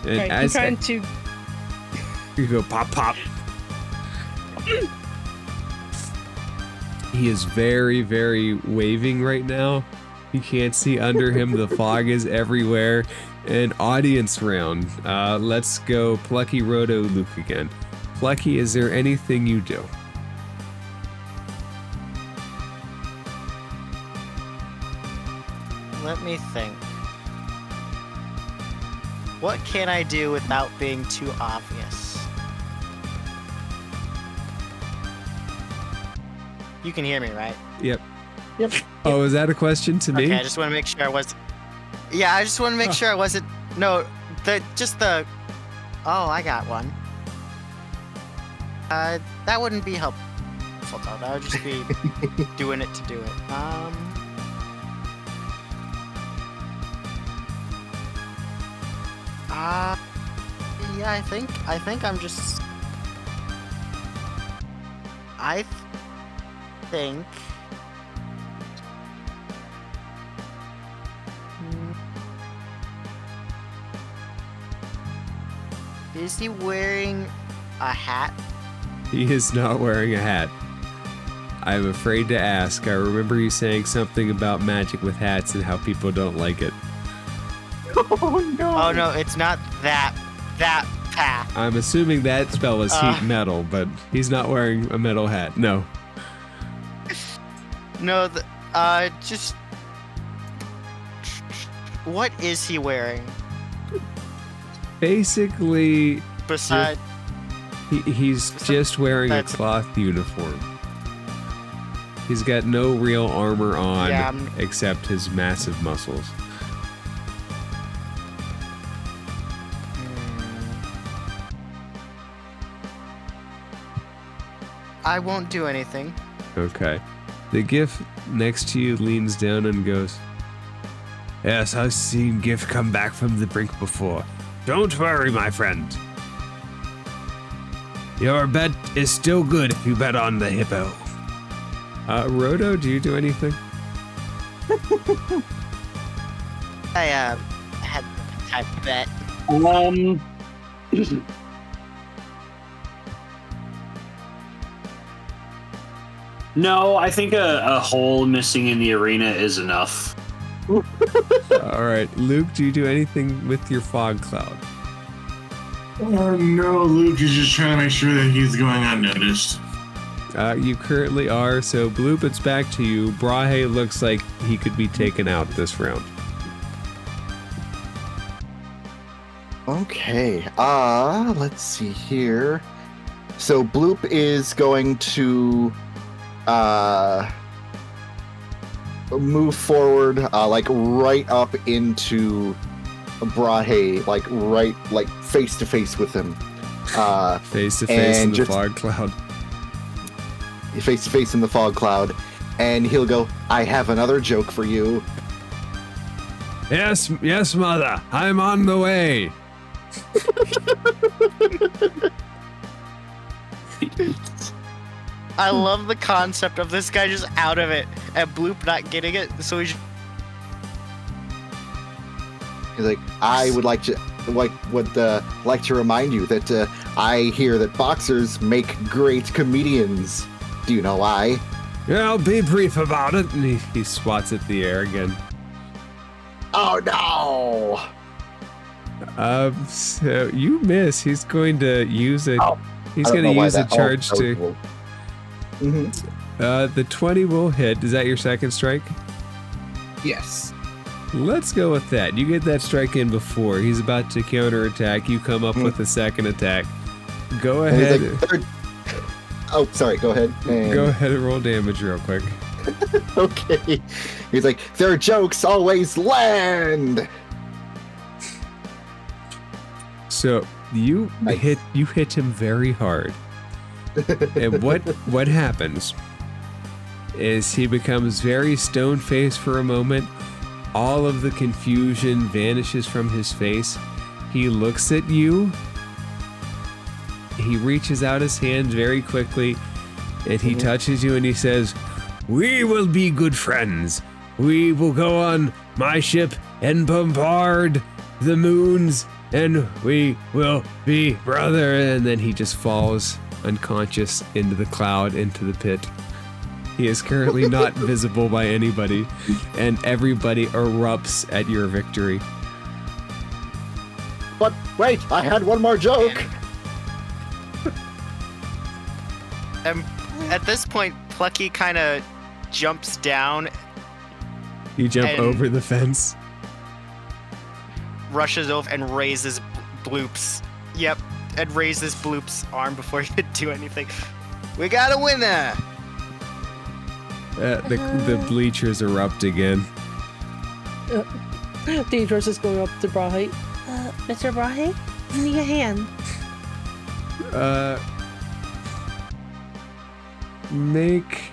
And Right, I'm trying to... you go pop pop. He is very, very waving right now. You can't see under him. The fog is everywhere. An audience round. Let's go Plucky, Roto, Luke again. Plucky, is there anything you do? Let me think. What can I do without being too obvious? You can hear me, right? Yep. Yep. Oh, is that a question to me? Okay, I just want to make sure I was. Yeah, I just want to make sure I wasn't. No, the. Oh, I got one. That wouldn't be helpful though. That would just be doing it to do it. Yeah, I think I'm just. I think. Is he wearing a hat? He is not wearing a hat. I'm afraid to ask. I remember you saying something about magic with hats and how people don't like it. Oh no! Oh no, it's not that path. I'm assuming that spell is heat metal, but he's not wearing a metal hat. No. No, just. What is he wearing? Basically, Besides, he's just wearing a That's- cloth uniform. He's got no real armor on Yeah, except his massive muscles. I won't do anything. Okay. The GIF next to you leans down and goes, "Yes, I've seen GIF come back from the brink before. Don't worry, my friend. Your bet is still good if you bet on the hippo." Roto, do you do anything? I had type bet. No, I think a hole missing in the arena is enough. All right, Luke, do you do anything with your fog cloud? Oh no, Luke is just trying to make sure that he's going unnoticed. You currently are, so Bloop, it's back to you. Brahe looks like he could be taken out this round. Okay. Let's see here. So Bloop is going to move forward, like right up into Brahe, like face to face with him. Face to face in the just- fog cloud. Face to face in the fog cloud, and he'll go, I have another joke for you. Yes, yes, mother. I'm on the way. I love the concept of this guy just out of it and Bloop not getting it, so he's He's like, I would like to remind you that I hear that boxers make great comedians. Do you know why? Yeah, I'll be brief about it. And he swats at the air again. Oh no! So you miss. He's going to use a. Oh, He's I don't going to know why use a that- oh, charge that was to. cool. The 20 will hit. Is that your second strike? Yes. Let's go with that. You get that strike in before. He's about to counterattack. You come up with a second attack. Go And ahead. he's like, "Third-" Oh, sorry. Go ahead. And- Go ahead and roll damage real quick. Okay. He's like, their jokes always land. So you Nice. hit him very hard. And what happens is he becomes very stone-faced for a moment. All of the confusion vanishes from his face. He looks at you. He reaches out his hand very quickly, and he touches you and he says, "We will be good friends. We will go on my ship and bombard the moons, and we will be brother." And then he just falls unconscious into the cloud, into the pit. He is currently not visible by anybody, and everybody erupts at your victory. But wait, I had one more joke. at this point Plucky kind of jumps down, You jump And- over the fence. rushes over and raises Bloop's arm before he could do anything. We got a winner. The bleachers erupt again. Deidre's is going up to Brahe. Mr. Brahe, give me a hand. Make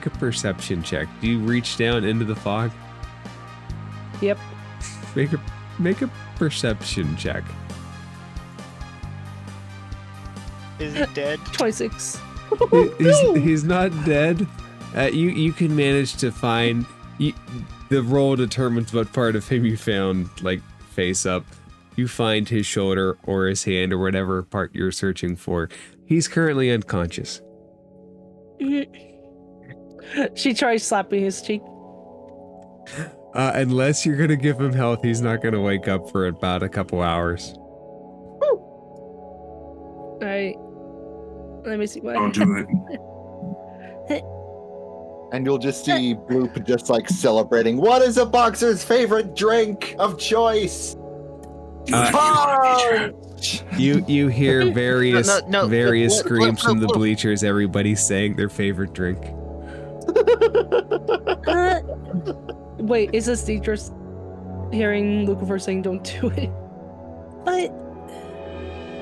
a perception check. Do you reach down into the fog? Yep. Make a perception check. Is he dead? 26. He's not dead. You can manage to find. The roll determines what part of him you found, like face up. You find his shoulder or his hand or whatever part you're searching for. He's currently unconscious. She tries slapping his cheek. Unless you're gonna give him health, he's not gonna wake up for about a couple hours. Alright. Let me see what Don't do it. And you'll just see Bloop just like celebrating. What is a boxer's favorite drink of choice? Punch! You hear various No, various look, screams from the look. bleachers. Everybody saying their favorite drink. Wait, is this Deidre's hearing Lucifer saying don't do it? But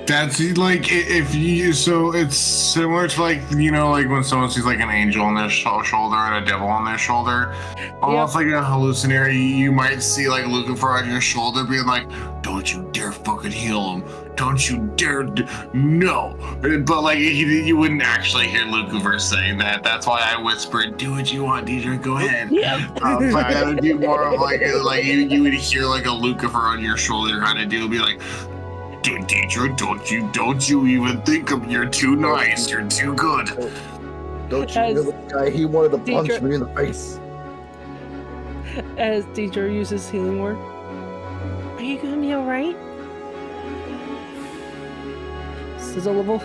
That's like if you so it's similar to like like when someone sees like an angel on their shoulder and a devil on their shoulder, almost like a hallucinatory. You might see like Lucifer on your shoulder being like, "Don't you dare fucking heal him! Don't you dare no!" But like you wouldn't actually hear Lucifer saying that. That's why I whispered, "Do what you want, Deidre. Go ahead." Yeah. But that would be more of like you would hear like a Lucifer on your shoulder kind of deal, be like. Dude, Deidre, don't you even think of you're too nice, you're too good. Don't you hear the guy? He wanted to punch Deidre- me in the face. As Deidre uses healing word. are you gonna be alright? Is a level.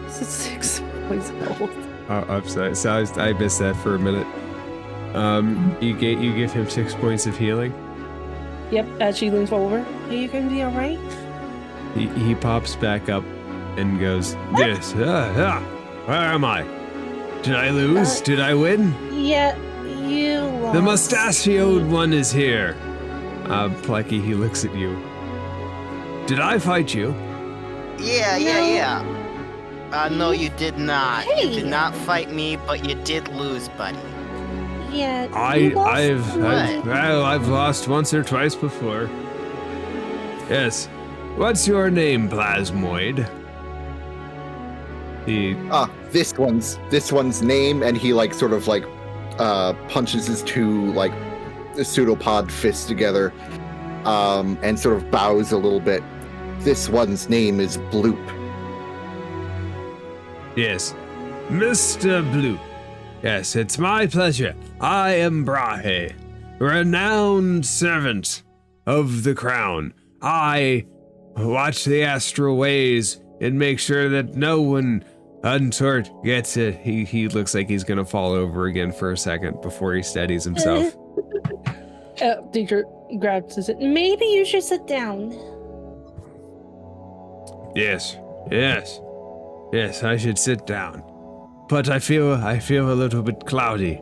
This is 6 points of health. Oh, I'm sorry. So I missed that for a minute. You give him 6 points of healing. Yep, as she leans forward. Are you gonna be alright? He pops back up and goes, yes, where am I? Did I lose? Did I win? Yeah, you lost. The mustachioed one is here. Plucky, he looks at you. Did I fight you? Yeah. No, you did not. You Hey. did not fight me, but you did lose, buddy. Yeah, you lost I've lost once or twice before. Yes. What's your name, Plasmoid? This one's name, and he like sort of like punches his two like pseudopod fists together, and sort of bows a little bit. This one's name is Bloop. Yes. Mr. Blue. Yes, it's my pleasure. I am Brahe, renowned servant of the crown. I watch the astral ways and make sure that no one untoward gets it. He looks like he's gonna fall over again for a second before he steadies himself. Teacher grabs his. Maybe you should sit down. Yes, I should sit down. But I feel a little bit cloudy.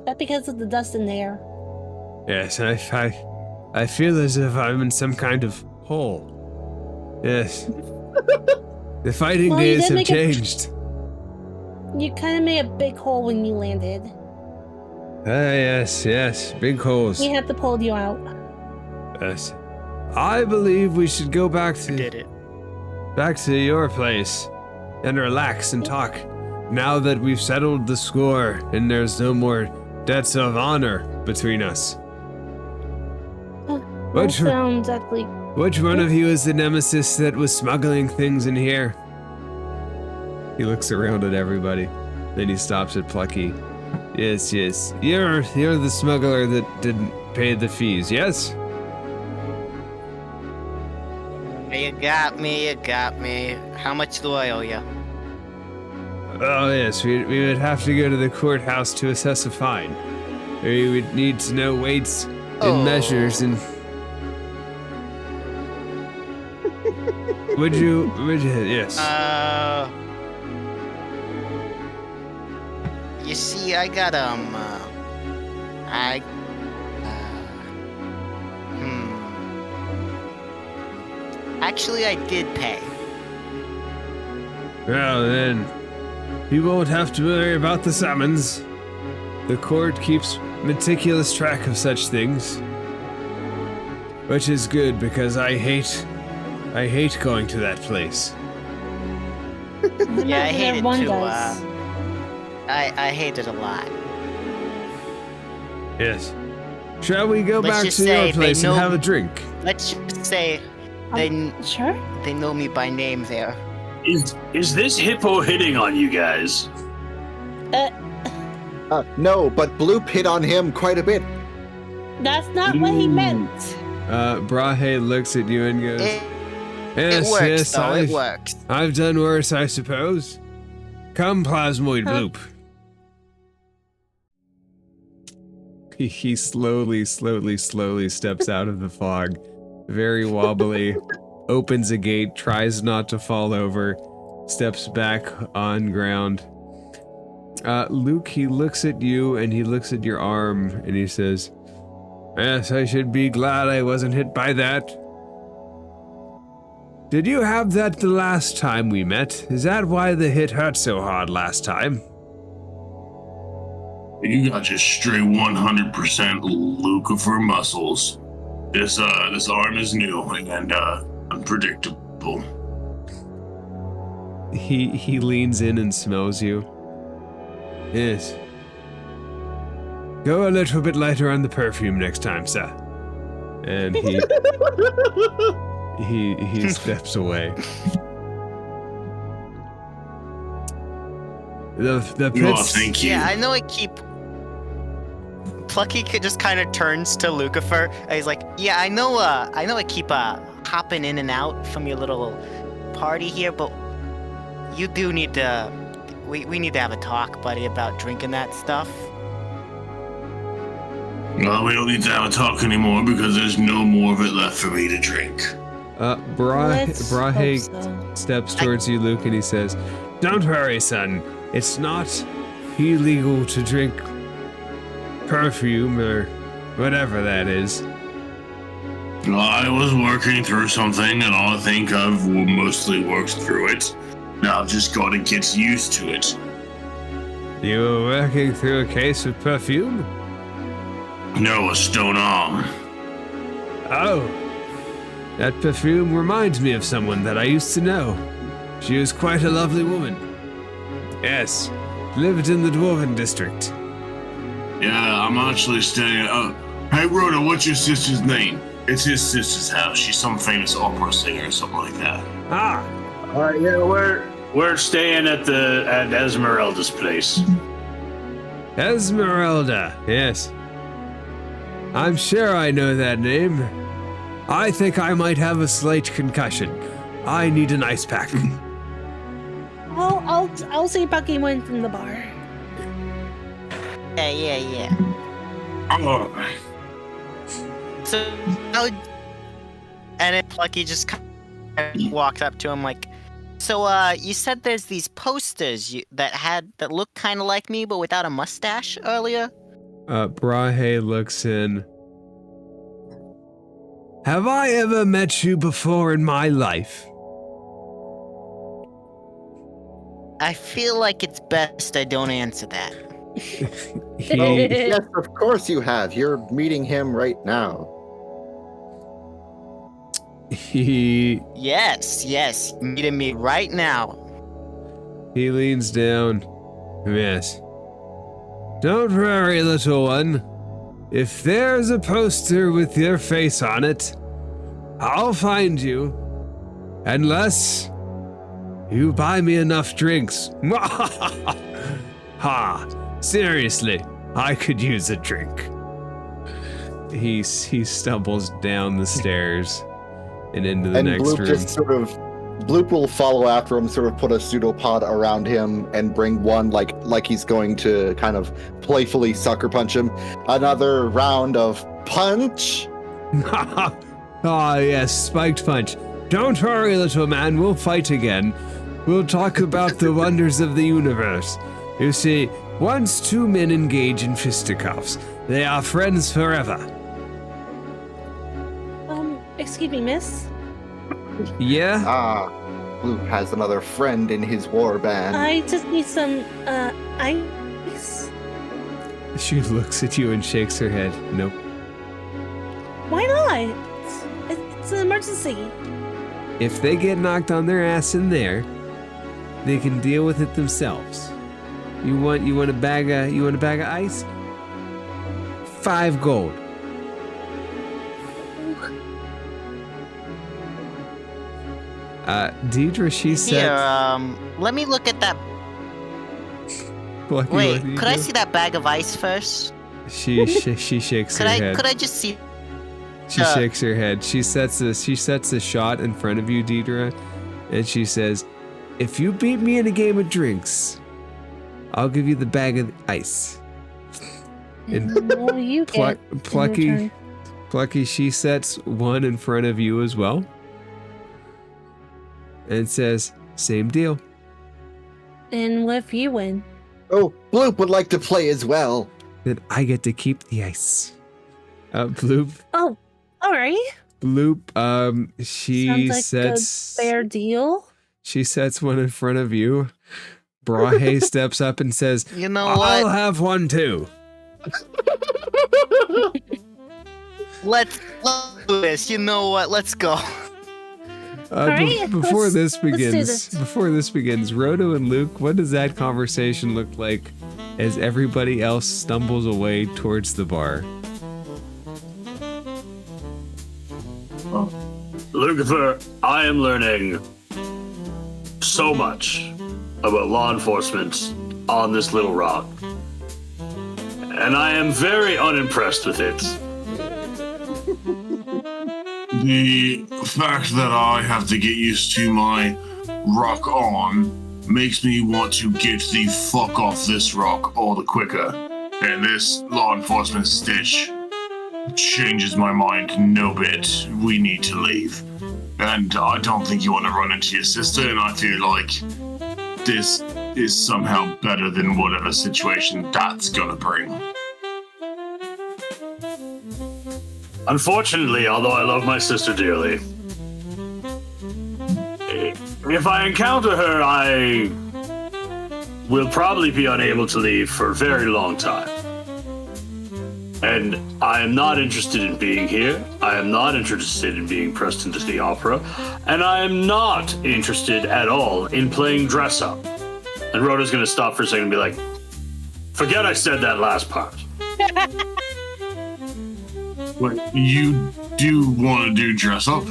That's because of the dust in the air. Yes, I feel as if I'm in some kind of hole. Yes. The fighting Well, you days did have make changed. You kind of made a big hole when you landed. Yes, big holes. We had to pull you out. Yes. I believe we should go back Did it. to your place and relax and talk. Now that we've settled the score and there's no more debts of honor between us. That Which sounds actually. one of you is the nemesis that was smuggling things in here? He looks around at everybody. Then he stops at Plucky. Yes. You're the smuggler that didn't pay the fees, yes? You got me. How much do I owe you? Oh, yes, we would have to go to the courthouse to assess a fine. We would need to know weights and measures and... Would you, yes. You see, I got, Actually, I did pay. Well, then, you won't have to worry about the summons. The court keeps meticulous track of such things. Which is good, because I hate going to that place. Yeah, I hate it Everyone too. does. I hate it a lot. Yes. Shall we go Let's back just to say your they place and know- have a drink? Let's just say they Sure. know me by name there. Is this hippo hitting on you guys? No, but Bloop hit on him quite a bit. That's not what he meant. Brahe looks at you and goes, It yes, works, yes, though. It works. I've done worse, I suppose. Come, Plasmoid Bloop. He slowly steps out of the fog, very wobbly, opens a gate, tries not to fall over, steps back on ground. Luke, he looks at you and he looks at your arm and he says, yes, I should be glad I wasn't hit by that. Did you have that the last time we met? Is that why the hit hurt so hard last time? You got just straight 100% Lucifer muscles. This arm is new and unpredictable. He leans in and smells you. Yes. Go a little bit lighter on the perfume next time, sir. And he steps away. The pits. Thank you. Yeah, I know I keep... Plucky just kind of turns to Lucifer, and he's like, yeah, I know I keep popping in and out from your little party here, but you do need to. We need to have a talk, buddy, about drinking that stuff. Well, we don't need to have a talk anymore because there's no more of it left for me to drink. Let's Brahe hope so. steps towards you, Luke, and he says, "Don't worry, son. It's not illegal to drink perfume or whatever that is." I was working through something, and I think I've mostly worked through it. Now I've just got to get used to it. You were working through a case of perfume? No, a stone arm. Oh. That perfume reminds me of someone that I used to know. She was quite a lovely woman. Yes, lived in the Dwarven district. Yeah, I'm actually staying. Hey, Rhoda, what's your sister's name? It's his sister's house. She's some famous opera singer or something like that. Ah, Yeah, we're staying at Esmeralda's place. Esmeralda, yes. I'm sure I know that name. I think I might have a slight concussion. I need an ice pack. I'll see Bucky one from the bar. Yeah. Oh, So, and then Plucky just kind of walked up to him like, "So, you said there's these posters that look kind of like me, but without a mustache earlier." Brahe looks in. Have I ever met you before in my life? I feel like it's best I don't answer that. Yes, of course you have. You're meeting him right now. He Yes, meeting me right now. leans down. Yes. Don't worry, little one. If there's a poster with your face on it, I'll find you. Unless you buy me enough drinks. Ha! Seriously, I could use a drink. He stumbles down the stairs and into the And next Bloop room. just Bloop will follow after him, sort of put a pseudopod around him and bring one like he's going to kind of playfully sucker punch him. Another round of punch. Ah, yes, spiked punch. Don't worry, little man, we'll fight again. We'll talk about the wonders of the universe. You see, once two men engage in fisticuffs, they are friends forever. Excuse me, miss. Yeah? Bloop has another friend in his war band. I just need some, ice. She looks at you and shakes her head. Nope. Why not? It's an emergency. If they get knocked on their ass in there, they can deal with it themselves. You want a bag of ice? 5 gold. Deidre, she said. Here, let me look at that. Wait, Wait, could I see that bag of ice first? She shakes her head. Could I just see? She shakes her head. She sets a shot in front of you, Deidre, and she says, "If you beat me in a game of drinks, I'll give you the bag of ice." And Well, you get in return. Plucky, she sets one in front of you as well, and says, "Same deal." And what if you win? Oh, Bloop would like to play as well. Then I get to keep the ice. Bloop. Oh, all right. Bloop. She Sounds like sets. a fair deal. She sets one in front of you. Brahe steps up and says, You know "I'll what? have one too." Let's do this. You know what? Let's go. right, Before let's this do begins, this. Rhodo and Luke, what does that conversation look like as everybody else stumbles away towards the bar? Lucifer, I am learning so much about law enforcement on this little rock. And I am very unimpressed with it. The fact that I have to get used to my rock on makes me want to get the fuck off this rock all the quicker. And this law enforcement stitch changes my mind no bit. We need to leave. And I don't think you want to run into your sister, and I feel like this is somehow better than whatever situation that's gonna bring. Unfortunately, although I love my sister dearly, if I encounter her, I will probably be unable to leave for a very long time. And I am not interested in being here. I am not interested in being pressed into the opera. And I am not interested at all in playing dress up. And Rhoda's going to stop for a second and be like, forget I said that last part. But you do want to do dress up?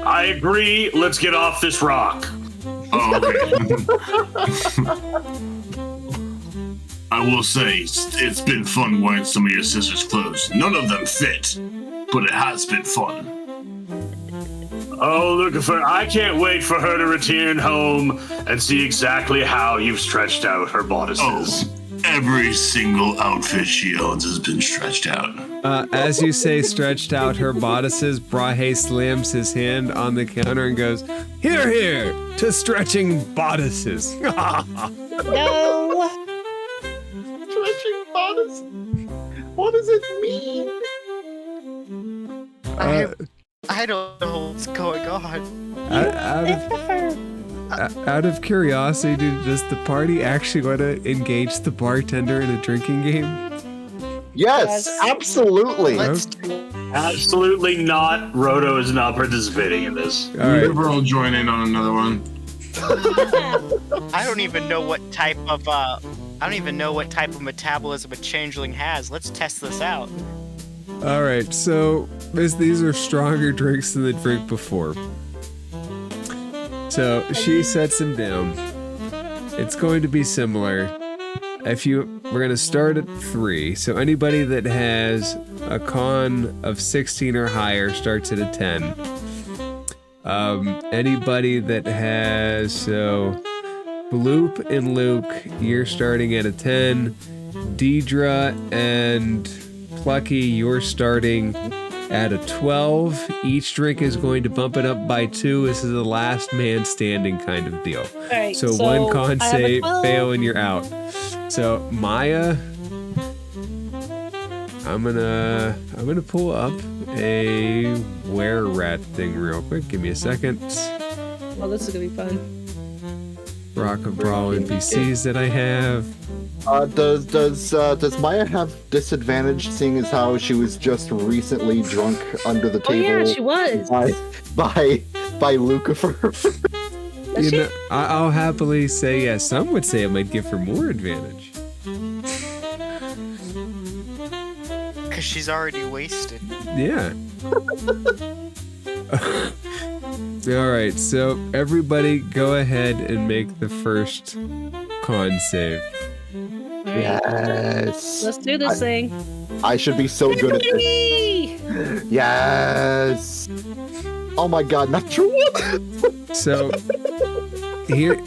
I agree. Let's get off this rock. Oh, okay. I will say, it's been fun wearing some of your sister's clothes. None of them fit, but it has been fun. Oh, Lucifer, I can't wait for her to return home and see exactly how you've stretched out her bodices. Oh, every single outfit she owns has been stretched out. As you say stretched out her bodices, Brahe slams his hand on the counter and goes, "Here, here, to stretching bodices." No. Stretching bodice. What does it mean? I don't know what's going on. Out of curiosity, does the party actually want to engage the bartender in a drinking game? Yes, absolutely. Let's Absolutely not. Rhodo is not participating in this. All right. We'll join in on another one. I don't even know what type of metabolism a changeling has. Let's test this out. All right. So these are stronger drinks than the drink before. So she sets him down. It's going to be similar. We're going to start at 3. So anybody that has a con of 16 or higher starts at a 10. Anybody that has, so Bloop and Luke, you're starting at a 10. Deidre and Plucky, you're starting at a 12. Each drink is going to bump it up by 2. This is a last man standing kind of deal. Alright, So one con I have a save, 12. fail, and you're out. So Maya, I'm gonna pull up a were-rat thing real quick. Give me a second. Oh, this is gonna be fun. Rock of Bral NPCs that I have. Does Maya have disadvantage, seeing as how she was just recently drunk under the Oh table? yeah, she was. by Lucifer. You know, I'll happily say yes. Some would say it might give her more advantage. Because she's already wasted. Yeah. All right, so everybody go ahead and make the first con save. Yes. Let's do this thing. I should be so good at this. Yay! Yes. Oh my god, natural one. So here's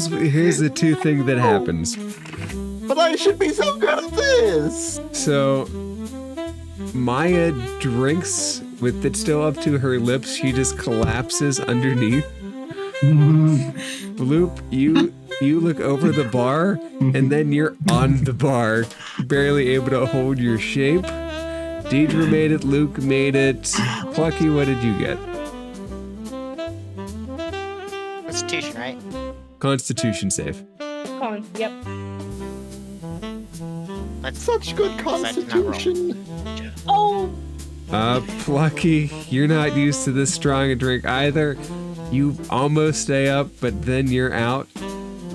the two thing that happens. But I should be so good at this. So Maya drinks with it still up to her lips. She just collapses underneath. Bloop, you look over the bar, and then you're on the bar, barely able to hold your shape. Deidre made it, Luke made it. Plucky, what did you get? Constitution, right? Constitution save. On. Yep. That's Such good That's not constitution. Oh, Plucky, you're not used to this strong a drink either. You almost stay up, but then you're out.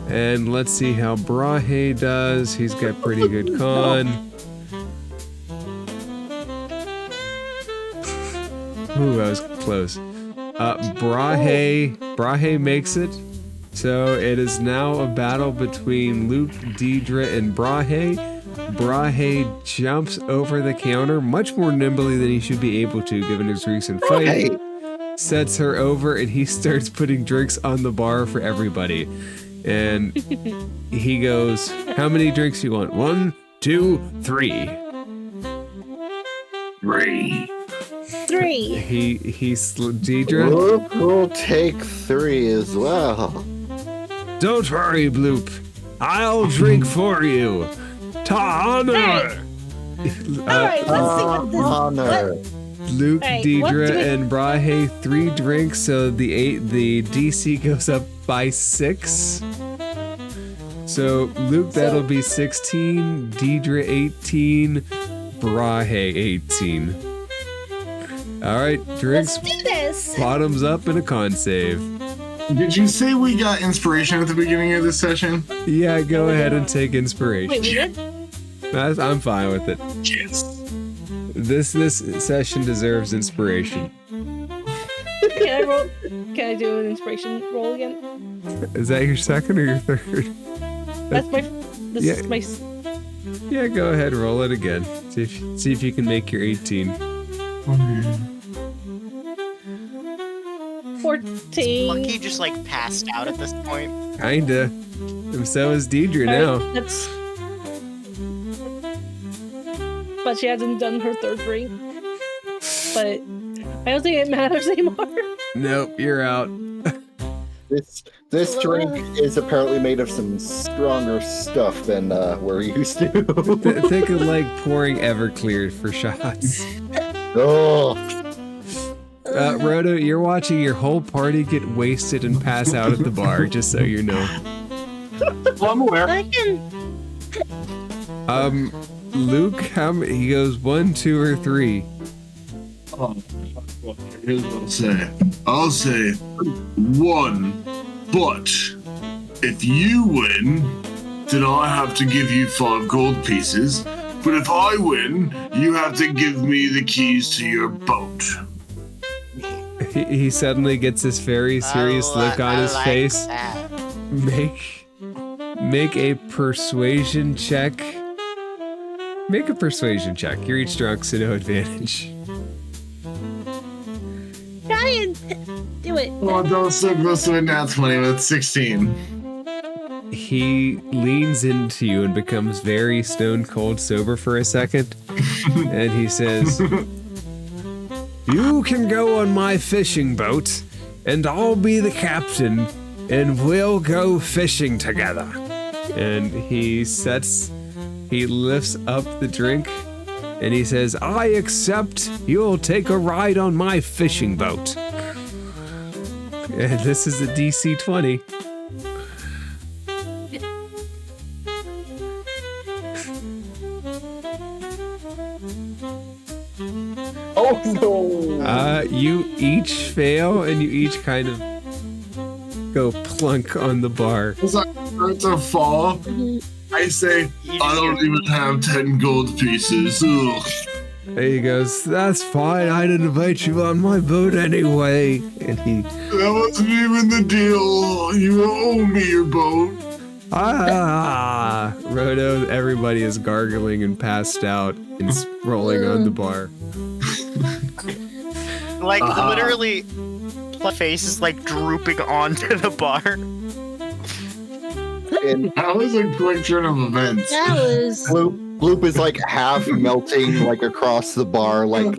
And let's see how Brahe does. He's got pretty good con. Ooh, that was close. Brahe makes it. So it is now a battle between Luke, Deidre, and Brahe. Brahe jumps over the counter much more nimbly than he should be able to given his recent fight. Hey, Sets her over and he starts putting drinks on the bar for everybody. And he goes, how many drinks do you want? 1, 2, 3. 3. 3. Deidre, we'll take 3 as well. don't worry, Bloop. I'll drink for you. Ta honor. All right, let's see what this. Honor. Luke, Hey, what Deidre, do we- and Brahe 3 drinks, so the DC goes up by 6. So Luke, that'll be 16, Deidre 18, Brahe 18. All right, drinks, Let's do this. bottoms up, and a con save. Did you say we got inspiration at the beginning of this session? Yeah, go ahead and take Wait, inspiration. we did? I'm fine with it. Yes. This session deserves inspiration. Can I roll? Can I do an inspiration roll again? Is that your second or your third? That's my. This Yeah. is my. Yeah, go ahead, roll it again. See if you can make your 18. 14. Monkey just like passed out at this point. Kinda. And so is Deidre now. That's. But she hasn't done her third drink. But I don't think it matters anymore. Nope, you're out. This drink is apparently made of some stronger stuff than we're used to. Think of like pouring Everclear for shots. Oh, Roto, you're watching your whole party get wasted and pass out at the bar, just so you know. Well, I'm aware. I can. Luke, he goes 1, 2, or 3. Oh, well, here's what I'll say. I'll say 1, but if you win, then I have to give you 5 gold pieces. But if I win, you have to give me the keys to your boat. He suddenly gets this very serious look on his face. That. Make a persuasion check. Make a persuasion check. You're each drunk, so no advantage. Try and do it. Oh, don't so close to a nat 20 with 16. He leans into you and becomes very stone cold sober for a second. And he says, you can go on my fishing boat, and I'll be the captain, and we'll go fishing together. And he lifts up the drink, and he says, I accept. You'll take a ride on my fishing boat. And this is a DC 20. oh no! You each fail, and you each kind of go plunk on the bar. As I start to fall, I say, I don't even have 10 gold pieces. Ugh. And he goes, that's fine, I didn't invite you on my boat anyway. And he, That wasn't even the deal. You owe me your boat. Roto, everybody is gargling and passed out and rolling on the bar. Like literally, my face is like drooping onto the bar. And That was a quick turn of events. That was. Bloop is like half melting like across the bar like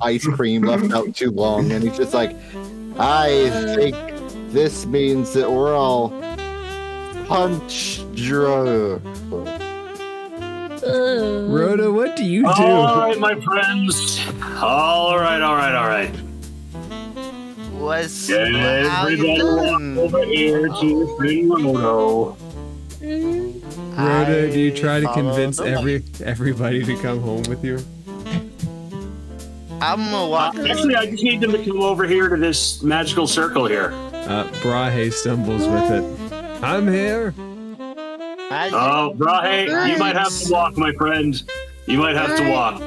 ice cream left out too long, and he's just like, I think this means that we're all punch drunk. Roto, what do you do? All right, my friends. All right. Was Get how you everybody walk doing? over here to your friend Roto. Roto, do you try to I convince follow the everybody to come home with you? I'm gonna walk. Actually, I just need them to come over here to this magical circle here. Brahe stumbles with it. I'm here. Oh, Brahe, you might have to walk, my friend. You might have to walk.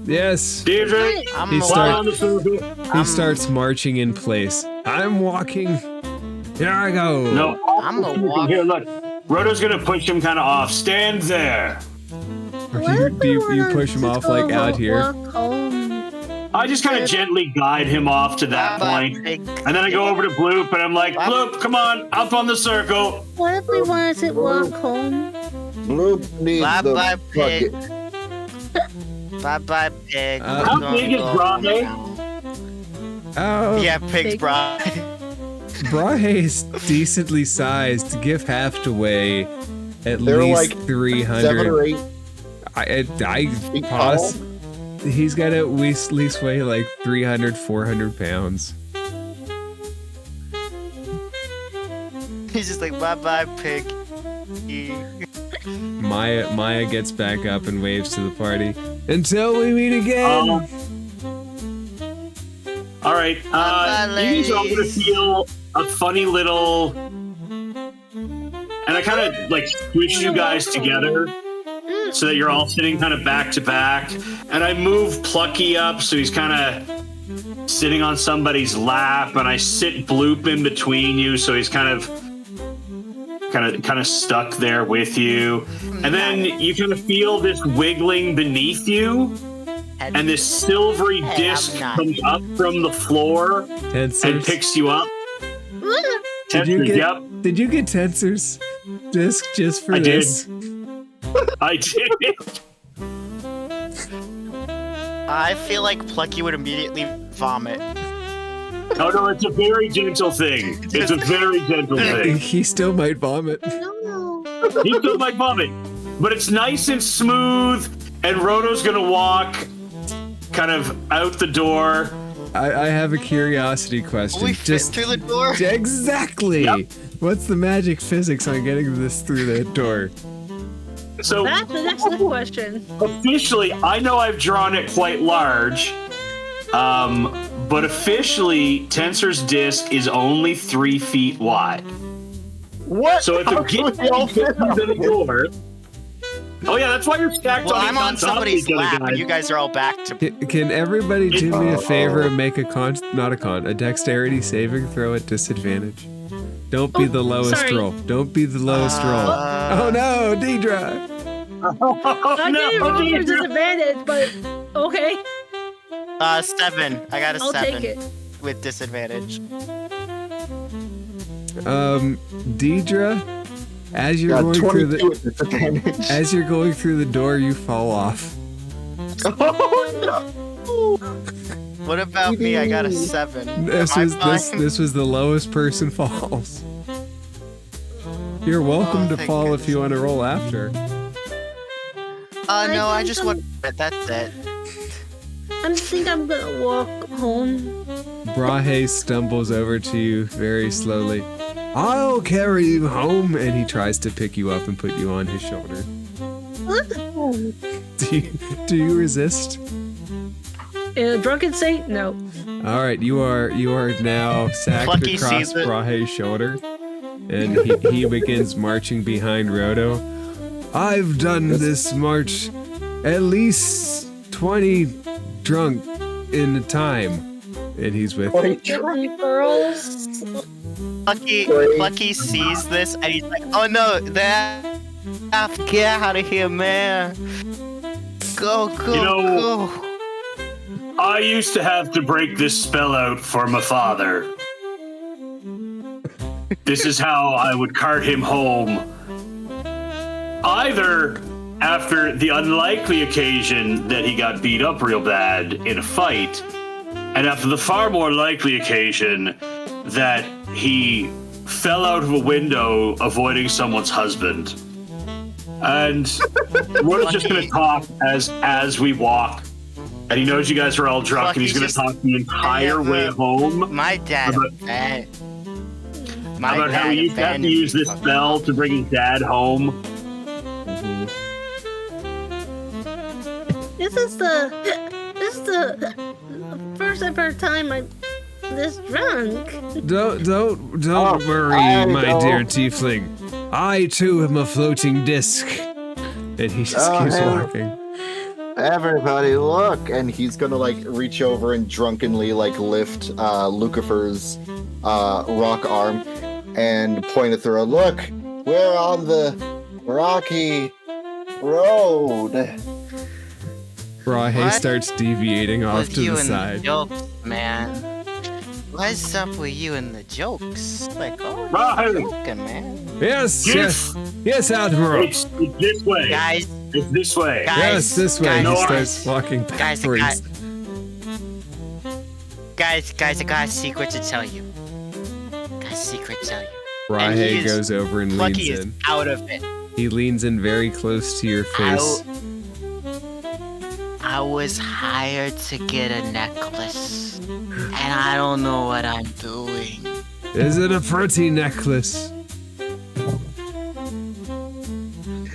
Yes. Deirdre, I'm He gonna started- walk on the circle. He starts marching in place. I'm walking. Here I go. No, I'm gonna walk. Here, look. Roto's gonna push him kind of off. Stand there. Or What if do we you wanna push him just off like go out here? walk home? I just kind of gently guide him off to that point. And then I go over to Bloop and I'm like, Bloop, come on, up on the circle. What if we wanted to walk home? Bloop needs the Bye-bye, pig. bucket. Bye-bye, pig. How big is Brahe? Oh, Yeah, pig's Pig. bra. Brahe is decently sized to give half to weigh at They're least like 300. 7 or 8 I feet pause. tall. He's got to at least weigh like 300, 400 pounds. He's just like, bye-bye, pig. Maya gets back up and waves to the party. Until we meet again. All right, you guys are all gonna feel a funny little, and I kind of like squish you guys together so that you're all sitting kind of back to back, and I move Plucky up so he's kind of sitting on somebody's lap, and I sit Bloop in between you so he's kind of stuck there with you, and then you kind of feel this wiggling beneath you. And this silvery disc comes up from the floor and Tensors. picks you up. Did you Tensors, get yep, Did you get Tensors disc just for I did. this? I did. I feel like Plucky would immediately vomit. No, it's a very gentle thing. It's a very gentle thing. He still might vomit. No. He still might vomit, but it's nice and smooth. And Roto's gonna walk kind of out the door. I have a curiosity question. We fit through the door. Exactly. Yep. What's the magic physics on getting this through the door? So That's the next question. officially, I know I've drawn it quite large, but officially, Tensor's disc is only 3 feet wide. What? So if How it can gets we all fit through the on it? door. Oh yeah, that's why you're stacked Well, on I'm on top of somebody's each other, lap, guys. and you guys are all back to. Can everybody do me a favor and make a a dexterity saving throw at disadvantage? Don't be the lowest sorry. roll. Don't be the lowest roll. Oh no, Deidre! I didn't roll for disadvantage, but okay, 7. I got a I'll 7 take it. with disadvantage. Deidre, as you're Got going through 22 at disadvantage. as you're going through the door, you fall off. Oh What about me? I got a 7. This Am I was fine? this was the lowest person falls. You're welcome Oh, to thank fall if goodness. you want to roll after. No, I think just I'm- want. That's it. I think I'm gonna walk home. Brahe stumbles over to you very slowly. I'll carry you home, and he tries to pick you up and put you on his shoulder. Do you resist? In a drunken state, no. All right, you are now sacked Plucky across sees it. Brahe's shoulder, and he begins marching behind Roto. I've done this march at least 20 drunk in a time, and he's with. Girls. Plucky sees this and he's like, "Oh no, that get out of here, man! Go, You know- go!" I used to have to break this spell out for my father. This is how I would cart him home. Either after the unlikely occasion that he got beat up real bad in a fight, and after the far more likely occasion that he fell out of a window avoiding someone's husband. And we're just going to talk as we walk. And he knows you guys are all drunk, and he's going to talk the entire way home My dad. About- My about how he used to have to use this spell to bring his dad home. This is the first ever time I'm this drunk. Don't Oh, worry, I my know. dear tiefling. I too am a floating disc. And he just Oh, keeps hey. walking. Everybody look! And he's gonna like reach over and drunkenly like lift Lucifer's rock arm and point it through. Look, we're on the rocky road. Brahe What starts deviating off with to you the and side. the jokes, man? What's up with you and the jokes? Like, oh, Right. you're joking, man. Yes, Give- yes, yes, Admiral. It's this way. Guys, It's this way. guys, Yes, this way. Guys, He No, starts walking guys, backwards. guys, I got a secret to tell you. Got a secret to tell you. And Brahe he is- goes over and Plucky leans is in. out of it. He leans in very close to your face. I was hired to get a necklace, and I don't know what I'm doing. Is it a pretty necklace?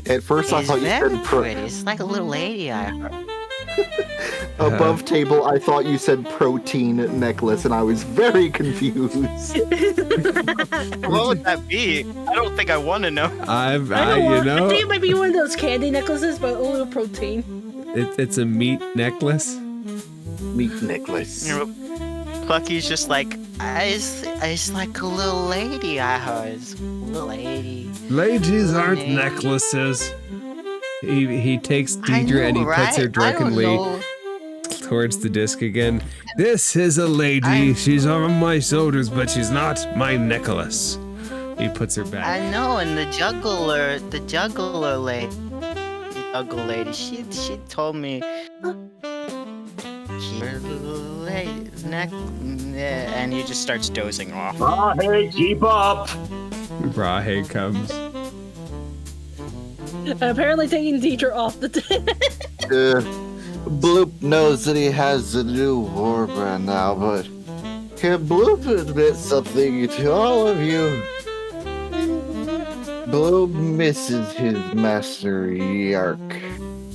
At first, I It's thought you very said pretty. It's like a little lady I heard. above table. I thought you said protein necklace, and I was very confused. What would that be? I don't think I want to know. I you think it know, might be one of those candy necklaces, but only with protein. it's a meat necklace. Meat necklace. You know, Plucky's just like, it's like a little lady I heard. It's a little lady. Ladies aren't Hey. necklaces. He takes I Deidre and he know, puts her right? I don't drunkenly know. towards the disc again. This is a lady. I- She's on my shoulders, but she's not my necklace. He puts her back. I know, and the juggler lady, she told me. And he just starts dozing off. Hey, keep up. Brahe comes. Apparently taking Deidre off the Bloop knows that he has a new warband now, but can Bloop admit something to all of you? Bloop misses his master Yark,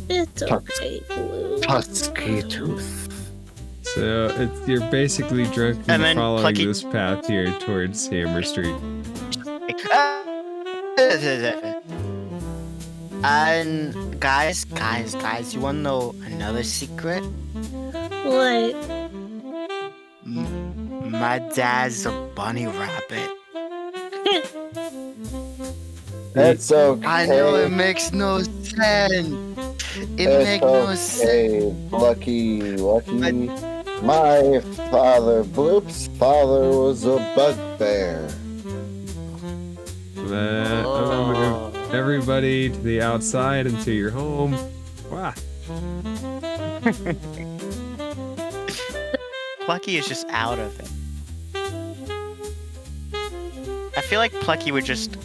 It's okay, Blue. Tusky Tooth. So you're basically drunk And and then following Plucky- this path here towards Hammer Street. And guys, you wanna know another secret? What? My dad's a bunny rabbit. That's okay. I know it makes no sense. It It's makes no sense. okay, Lucky. My father, Bloop's father, was a bugbear. I'm gonna move everybody to the outside and to your home. Wow. Plucky is just out of it. I feel like Plucky would just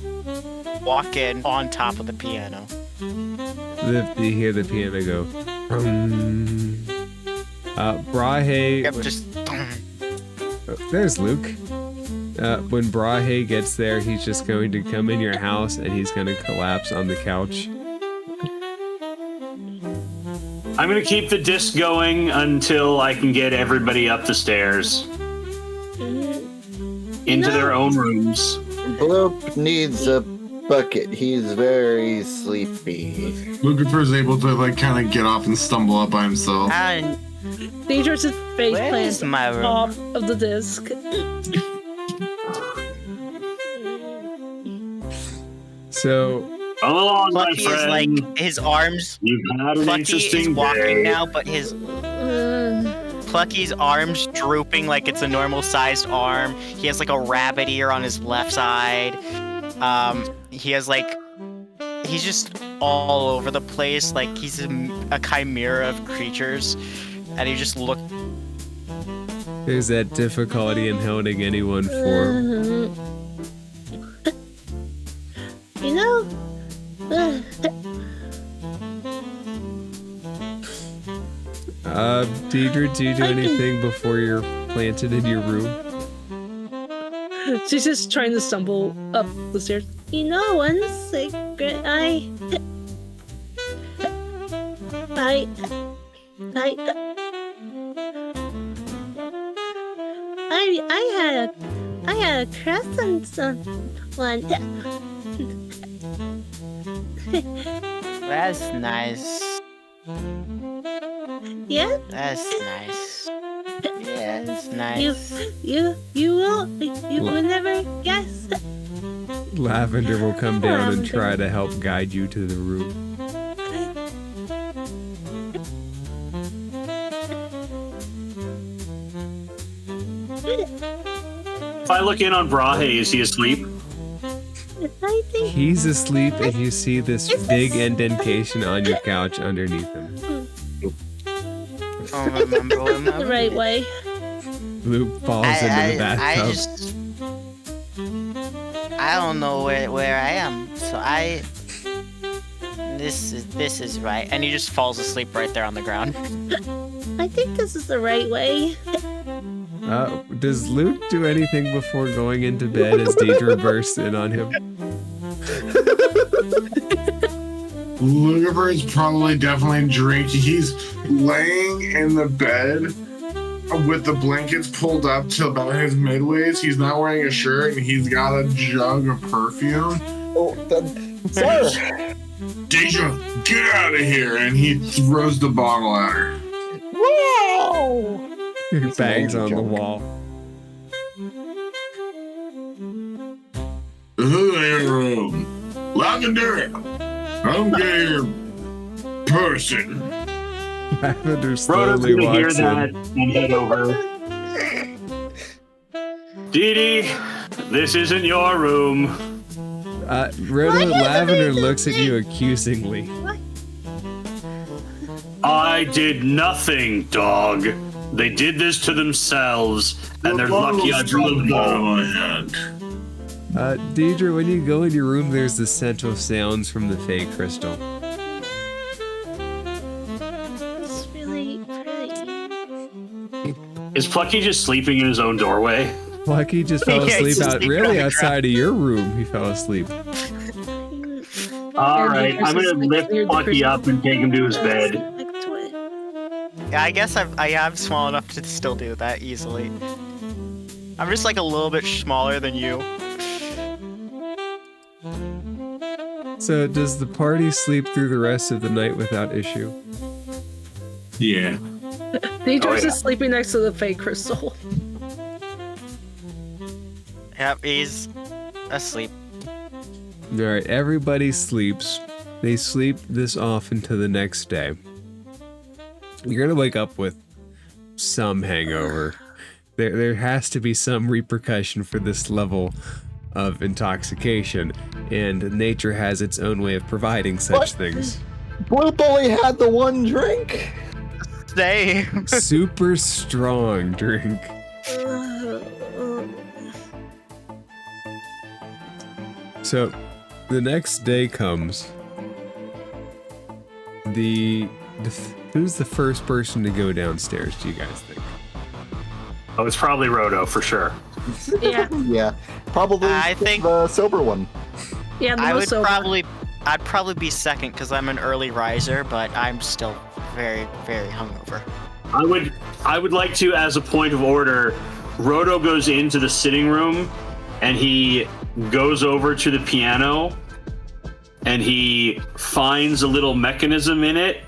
walk in on top of the piano. You hear the piano go. Brahe. Yep, just There's Luke. When Brahe gets there, he's just going to come in your house and he's going to collapse on the couch. I'm gonna keep the disc going until I can get everybody up the stairs into their own rooms. Bloop needs a bucket. He's very sleepy. Lucifer is able to like kind of get off and stumble up by himself. and Deidre's face where's plants my room? off of the disc. So, Come along, my Plucky is friend. like his arms. You've had an Plucky is interesting walking day. now, but his Plucky's arms drooping like it's a normal sized arm. He has like a rabbit ear on his left side. He has like he's just all over the place. Like he's a chimera of creatures, and he just look. there's that difficulty in holding any one form. You know, Deidre, do you do anything before you're planted in your room? She's just trying to stumble up the stairs. you know one secret. I had a crush on someone. That's nice. Yeah, That's nice. Yeah, that's nice. you will never guess. Lavender will come down and try to help guide you to the room. If I look in on Brahe, is he asleep? I think He's asleep, and you see this big indentation on your couch underneath him. Oh, remember, the right way. Luke falls into the bathtub. I don't know where I am, so this is right. and he just falls asleep right there on the ground. I think this is the right way. Does Luke do anything before going into bed as Deidre bursts in on him? Lucifer is probably definitely drinking. He's laying in the bed with the blankets pulled up to about his midways. He's not wearing a shirt, and he's got a jug of perfume. Oh, sir! Deja, get out of here! And he throws the bottle at her. Whoa! He bangs on the wall. Who's in your room? Lavender! Come get your person. Lavender Rhoda's slowly gonna hear walks that in. and head over. Dee Dee, this isn't your room. Rhoda, Lavender looks at you accusingly. I did nothing, dog. They did this to themselves, and they're lucky I blew them all. Deidre, when you go in your room, there's the scent of sounds from the Fey crystal. It's really pretty. Is Plucky just sleeping in his own doorway? Plucky just fell Yeah, he's asleep just out, sleeping on really the outside of your room. He fell asleep. All right, I'm gonna lift Plucky up and take him to his bed. Next to it. Yeah, I guess I am small enough to still do that easily. I'm just like a little bit smaller than you. So, does the party sleep through the rest of the night without issue? Yeah. Deidre's just sleeping next to the fake crystal. Yep, he's asleep. Alright, everybody sleeps. They sleep this off into the next day. You're gonna wake up with some hangover. There has to be some repercussion for this level of intoxication, and nature has its own way of providing such What? things. Bloop only had the one drink. Same. Super strong drink. So, the next day comes. Who's the first person to go downstairs, do you guys think? Oh, it's probably Roto for sure. Yeah. Yeah, probably I think- the sober one. Yeah, the I most would sober. I'd probably be second because I'm an early riser, but I'm still very, very hungover. I would like to, as a point of order, Roto goes into the sitting room and he goes over to the piano and he finds a little mechanism in it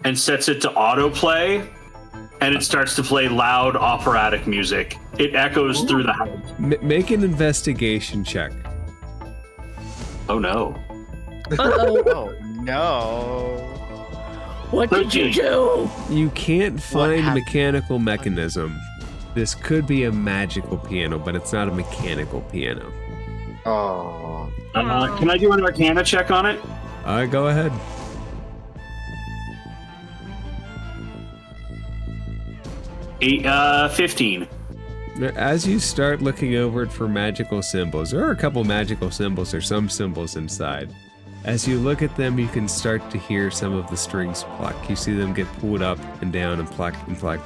and sets it to autoplay, and it starts to play loud operatic music. It echoes through the house. Make an investigation check. Oh no. Uh-oh. Oh no. What did you do? You can't find happened? mechanical mechanism. This could be a magical piano, but it's not a mechanical piano. Oh, Can I do an Arcana check on it? Go ahead. 15. As you start looking over it for magical symbols, there are a couple magical symbols or some symbols inside. As you look at them, you can start to hear some of the strings pluck. You see them get pulled up and down and pluck and pluck.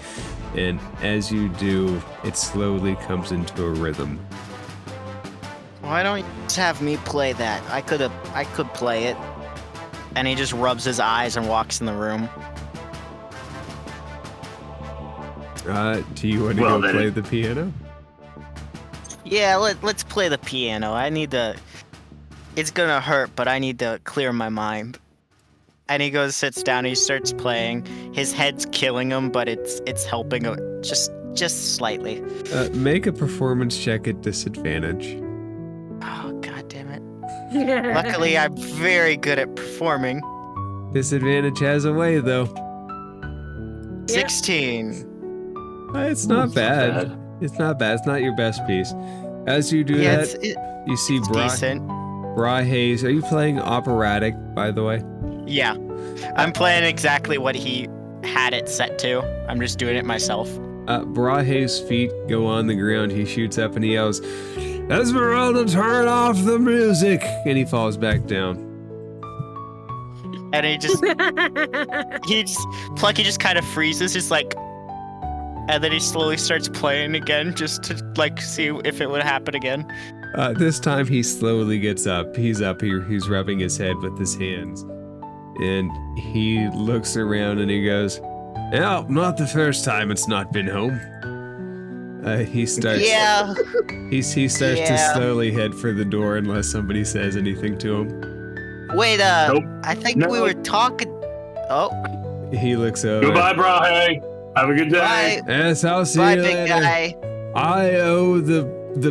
And as you do, it slowly comes into a rhythm. Why don't you just have me play that? I could play it. And he just rubs his eyes and walks in the room. Do you want to Well, go then play the piano? Yeah, let's play the piano. I need to. It's gonna hurt, but I need to clear my mind. And he goes, sits down, he starts playing. His head's killing him, but it's helping him just slightly. Make a performance check at disadvantage. Oh, god damn it. Luckily, I'm very good at performing. Disadvantage has a way, though. 16. It's not bad. It's not bad. It's not your best piece. As you do Yeah, that, you see decent. Bra Hayes. Are you playing operatic, by the way? Yeah. I'm playing exactly what he had it set to. I'm just doing it myself. Brahe's feet go on the ground. He shoots up and he yells, "Esmeralda, turn off the music!" And he falls back down. And Plucky just kind of freezes, just like, and then he slowly starts playing again, just to like see if it would happen again. This time he slowly gets up. He's up here. He's rubbing his head with his hands. And he looks around and he goes, "No, not the first time it's not been home." He starts. Yeah. He starts to slowly head for the door unless somebody says anything to him. Wait, Nope. I think No. we were talking. Oh, He looks over. Goodbye, Brahe. Have a good day. bye, Yes, I'll see bye, you big later. guy. I owe the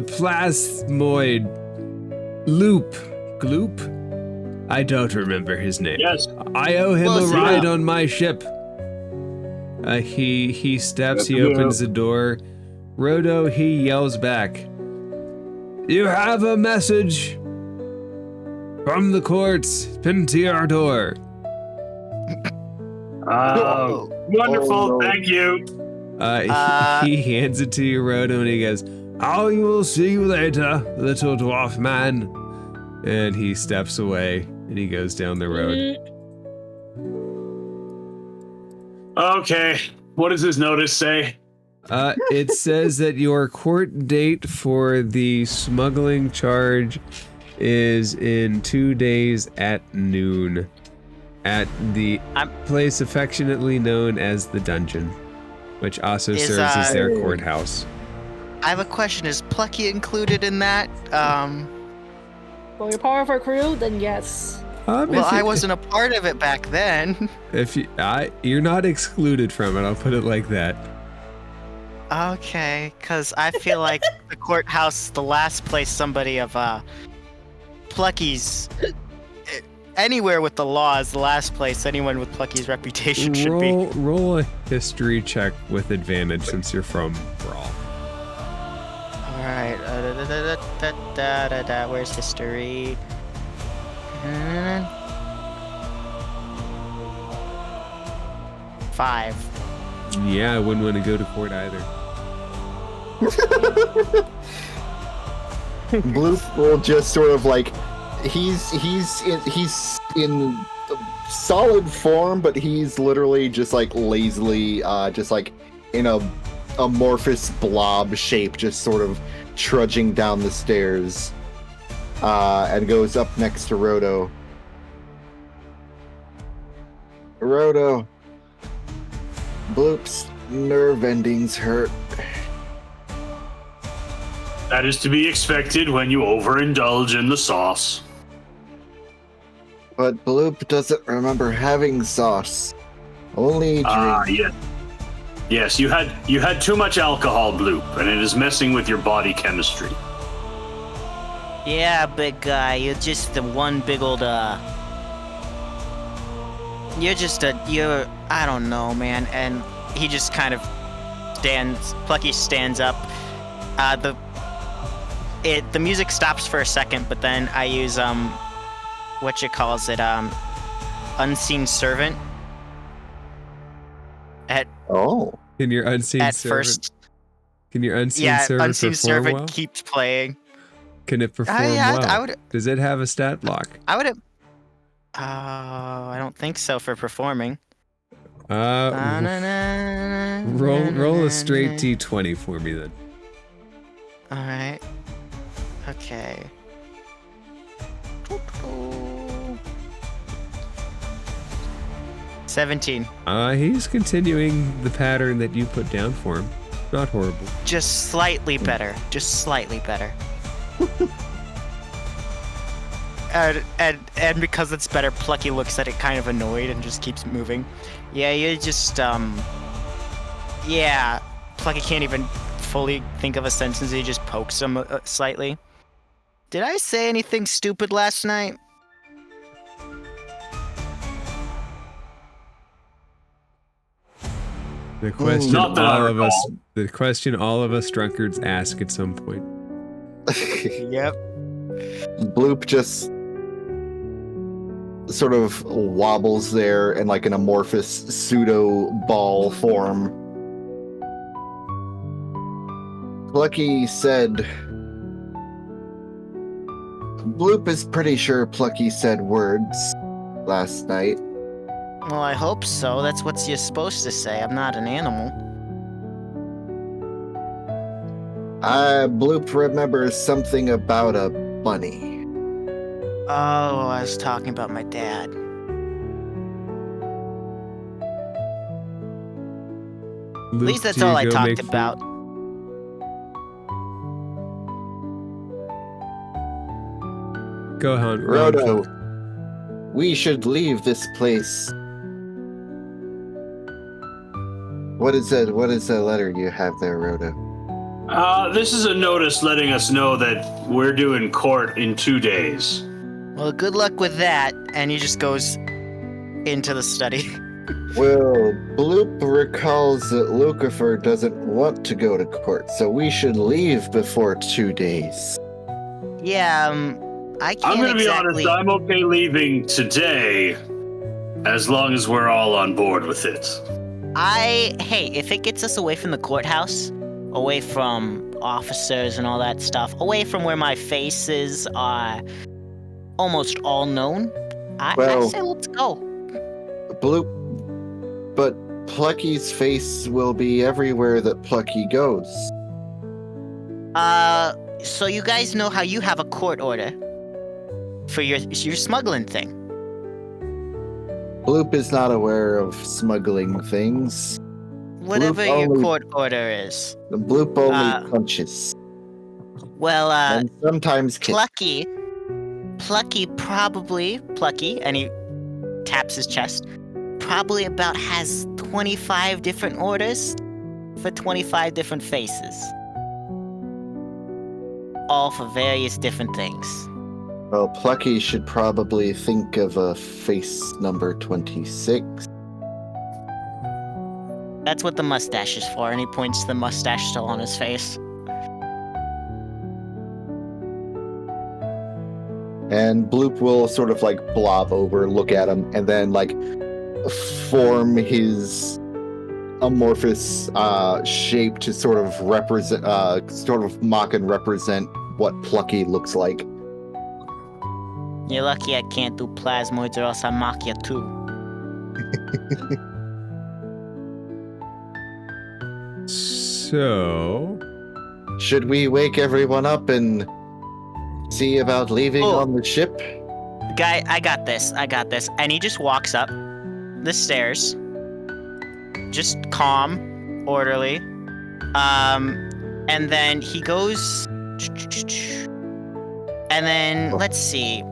plasmoid loop. Gloop? I don't remember his name. Yes. I owe him Well, a see ride ya. on my ship. He steps, he Let's go. opens the door. Rodo, he yells back, "You have a message from the courts pinned to your door." Wonderful. Oh, no. Thank you. He hands it to you, Rodo, and he goes, "I will see you later, little dwarf man." And he steps away, and he goes down the road. Okay. What does his notice say? It says that your court date for the smuggling charge is in 2 days at noon at the place affectionately known as the dungeon, which also serves as their courthouse. I have a question. Is Plucky included in that? Well, you're part of our crew, then yes. Well, I wasn't a part of it back then. If you're not excluded from it, I'll put it like that. Okay, because I feel like the courthouse, the last place somebody of Plucky's, anywhere with the law is the last place anyone with Plucky's reputation should be. Roll a history check with advantage since you're from Brawl. All right. Where's history? 5. Yeah, I wouldn't want to go to court either. Bloop will just sort of like he's in solid form, but he's literally just like lazily just like in a amorphous blob shape, just sort of trudging down the stairs, and goes up next to Rodo. Rodo, Bloop's nerve endings hurt. That is to be expected when you overindulge in the sauce. But Bloop doesn't remember having sauce. Only drink. Yes. Yes, you had too much alcohol, Bloop, and it is messing with your body chemistry. Yeah, big guy. You're just the one big old You're I don't know, man. And he just kind of Plucky stands up. The music stops for a second, but then I use unseen servant. Can your unseen At servant? first, Can your unseen yeah, servant unseen perform servant well? keeps playing. Can it perform Yeah, well? I would. Does it have a stat block? I would have. I don't think so for performing. Roll a straight D20 for me then. All right. Okay. 17. He's continuing the pattern that you put down for him. Not horrible. Just slightly better. Just slightly better. and because it's better, Plucky looks at it kind of annoyed and just keeps moving. Yeah, you just yeah, Plucky can't even fully think of a sentence. He just pokes him slightly. Did I say anything stupid last night? The question Not that I all of us recall. the question all of us drunkards ask at some point. Yep. Bloop just sort of wobbles there in like an amorphous pseudo ball form. Plucky said... Bloop is pretty sure Plucky said words last night. Well, I hope so. That's what you're supposed to say. I'm not an animal. Bloop remembers something about a bunny. Oh, I was talking about my dad. At least that's all I talked about. Go on, Roto, we should leave this place. What is that? What is the letter you have there, Roto? This is a notice letting us know that we're doing court in 2 days. Well, good luck with that. And he just goes into the study. Well, Bloop recalls that Lucifer doesn't want to go to court, so we should leave before 2 days. Yeah, I can't I'm gonna exactly... be honest, I'm okay leaving today, as long as we're all on board with it. Hey, if it gets us away from the courthouse, away from officers and all that stuff, away from where my faces are almost all known, I say let's go. Bloop, but Plucky's face will be everywhere that Plucky goes. So you guys know how you have a court order for your smuggling thing. Bloop is not aware of smuggling things. Whatever Bloop your only- court order is. Bloop only punches. Well, And sometimes kicks. Plucky, and he taps his chest, probably about has 25 different orders for 25 different faces. All for various different things. Well, Plucky should probably think of a face number 26. That's what the mustache is for, and he points to the mustache still on his face. And Bloop will sort of like blob over, look at him, and then like form his amorphous shape to sort of represent, sort of mock and represent what Plucky looks like. You're lucky I can't do plasmoids or else I'll mock you too. So, Should we wake everyone up and see about leaving on the ship? Guy, I got this. And he just walks up the stairs. Just calm, orderly. And then he goes... And then, let's see.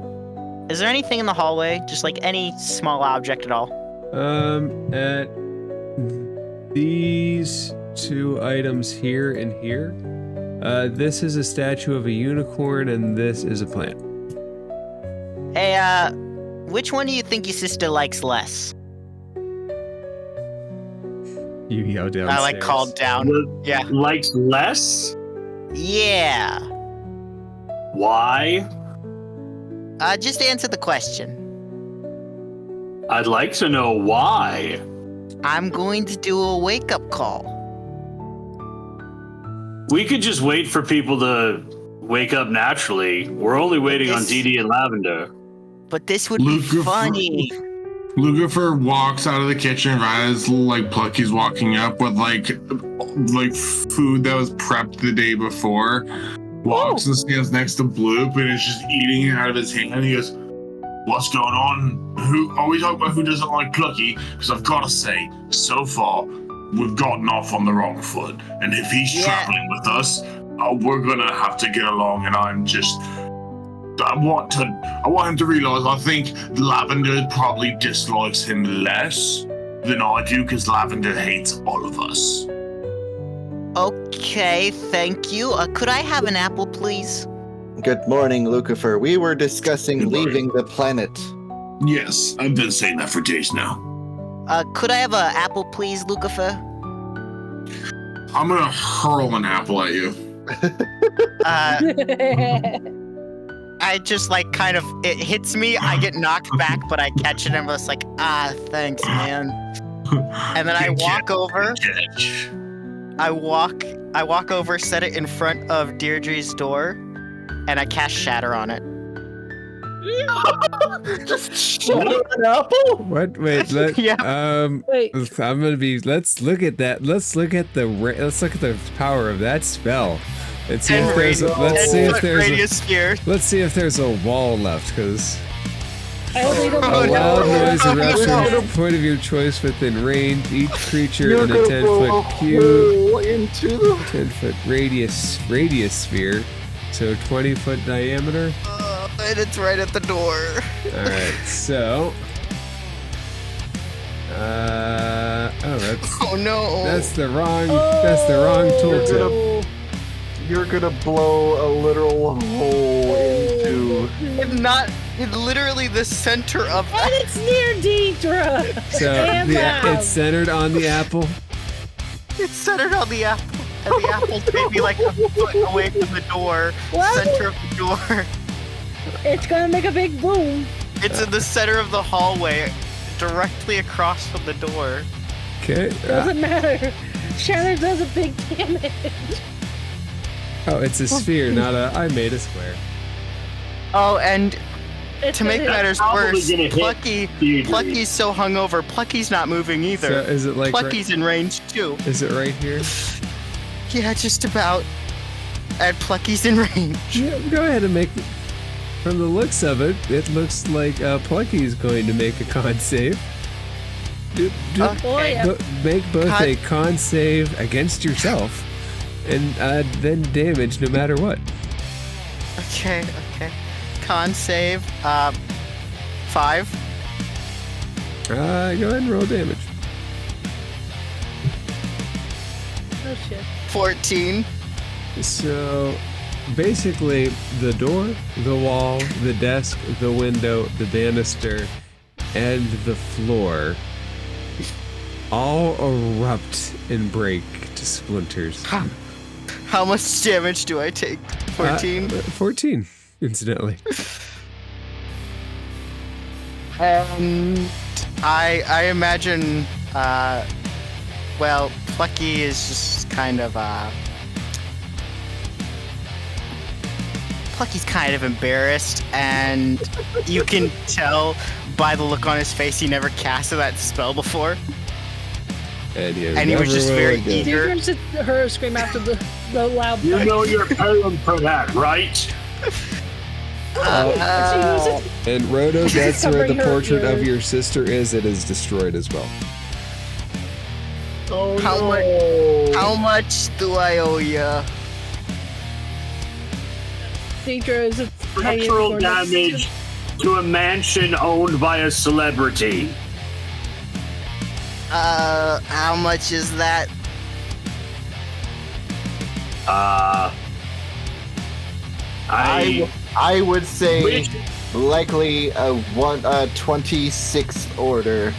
Is there anything in the hallway? Just like any small object at all? at these two items here and here, this is a statue of a unicorn and this is a plant. Hey, which one do you think your sister likes less? You yell downstairs. I like called down. Yeah. Likes less? Yeah. Why? Just answer the question. I'd like to know why. I'm going to do a wake-up call. We could just wait for people to wake up naturally. We're only waiting on Dee Dee and Lavender. But this would be funny. Lucifer walks out of the kitchen right as like Plucky's walking up with like food that was prepped the day before. Walks and stands next to Bloop and is just eating it out of his hand. He goes, "What's going on? Who are we talking about? Who doesn't like Plucky?" Because I've got to say, so far we've gotten off on the wrong foot, and if he's traveling with us, we're gonna have to get along. And I want him to realize I think Lavender probably dislikes him less than I do because Lavender hates all of us. Okay, thank you. Could I have an apple, please? Good morning, Lucifer. We were discussing leaving the planet. Yes, I've been saying that for days now. Could I have an apple, please, Lucifer? I'm gonna hurl an apple at you. I just like kind of it hits me. I get knocked back, but I catch it. And I'm just like, thanks, man. And then I walk over. I walk over, set it in front of Deirdre's door, and I cast Shatter on it. Just shatter an apple? What? Wait. Yeah. Wait. I'm gonna be. Let's look at that. Let's look at the power of that spell. Let's see if there's. Let's see if there's. Radius sphere. Let's see if there's a wall left, because I only don't a know. loud noise erupts from no. a point of your choice within range. Each creature You're in a gonna 10-foot blow a cube, hole into the 10-foot radius sphere, so 20-foot diameter. And it's right at the door. All right, so. Oh no. That's the wrong tooltip. You're gonna blow a literal hole into. It's literally the center of And it's near Deidre. So And loud. it's centered on the apple. It's centered on the apple. And the apple's maybe like a foot away from the door. What? Center of the door. It's gonna make a big boom. It's in the center of the hallway, directly across from the door. Okay. Doesn't matter. Shatter does a big damage. Oh, it's a sphere, not a. I made a square. Oh, and It's to make gonna- matters probably worse, gonna hit Deirdre. Plucky's so hungover. Plucky's not moving So either. is it like? Plucky's in range too. Is it right here? Yeah, just about. And Plucky's in range. Yeah, go ahead and make. From the looks of it, it looks like Plucky's going to make a con save. Oh, yeah. Make both Con- a con save against yourself, and then damage no matter what. Okay. Con save. 5. Go ahead and roll damage. Oh shit. 14. So, basically, the door, the wall, the desk, the window, the banister, and the floor all erupt and break to splinters. How much damage do I take? 14. 14, incidentally. And I imagine, well, Plucky is just kind of, Plucky's kind of embarrassed, and you can tell by the look on his face he never casted that spell before. And he was just very eager. Deidre just her scream after the loud. You know you're paying for that, right? And Roto, that's where the covering her portrait of ears. your sister is. It is destroyed as well. Oh How no. How much do I owe ya? Deidre is paying Natural for this. damage to a mansion owned by a celebrity. How much is that? I would say Which- likely a 26 order.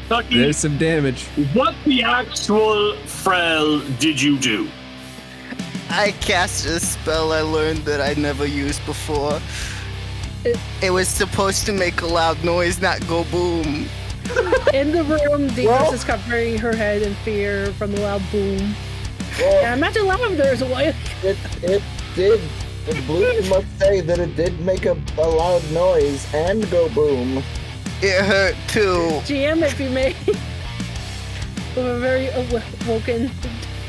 Tucky, There's some damage. what the actual Frel did you do? I cast a spell I learned that I never used before. It was supposed to make a loud noise, not go boom. In the room, Deidre Well- is covering her head in fear from the loud boom. Well, And imagine Lavender's away. it did. The blue must say that it did make a loud noise and go boom. It hurt too. GM, if you may. We're very awoken.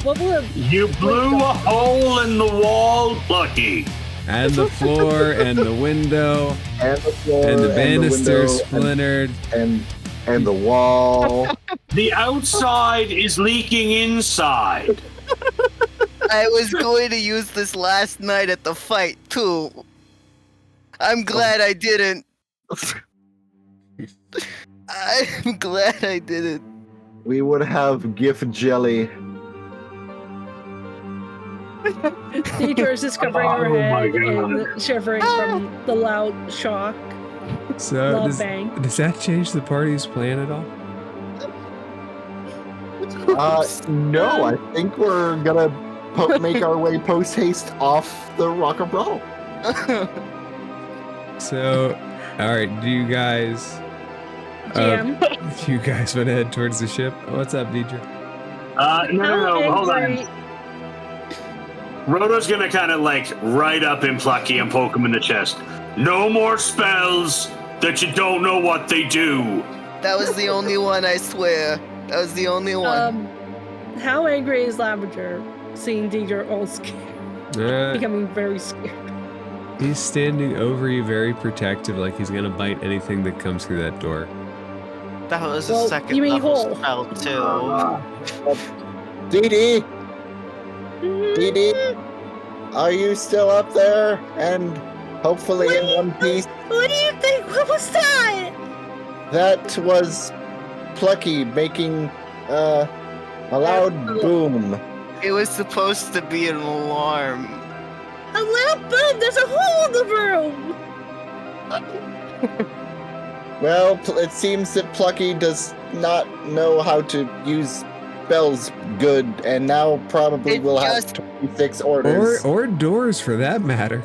What will it? You blew a hole in the wall, Lucky. And the floor, and the window, And the floor, and the banister window, splintered. and the wall. The outside is leaking inside. I was going to use this last night at the fight too. I'm glad I didn't. I'm glad I didn't. We would have gift jelly. Deidre is just covering her Oh my head God. and shivering from the loud shock. So Loud does bang. that change the party's plan at all? No, I think we're gonna make our way post haste off the Rock of Bral. So, all right, do you guys GM. you guys want to head towards the ship? What's up, Deidre? No, hold on. angry- Roto's gonna kind of like right up in Plucky and poke him in the chest. No more spells that you don't know what they do. That was the only one, I swear. That was the only one. How angry is Lavender seeing Deidre all scared, becoming very scared? He's standing over you, very protective, like he's gonna bite anything that comes through that door. That was Well, a second you mean level hole. spell too. Dee Dee, are you still up there? And hopefully in one piece. What do you think? What was that? That was Plucky making a loud boom. It was supposed to be an alarm. A loud boom! There's a hole in the room! Well, it seems that Plucky does not know how to use spells good, and now probably It will just- have 26 orders. Or doors, for that matter.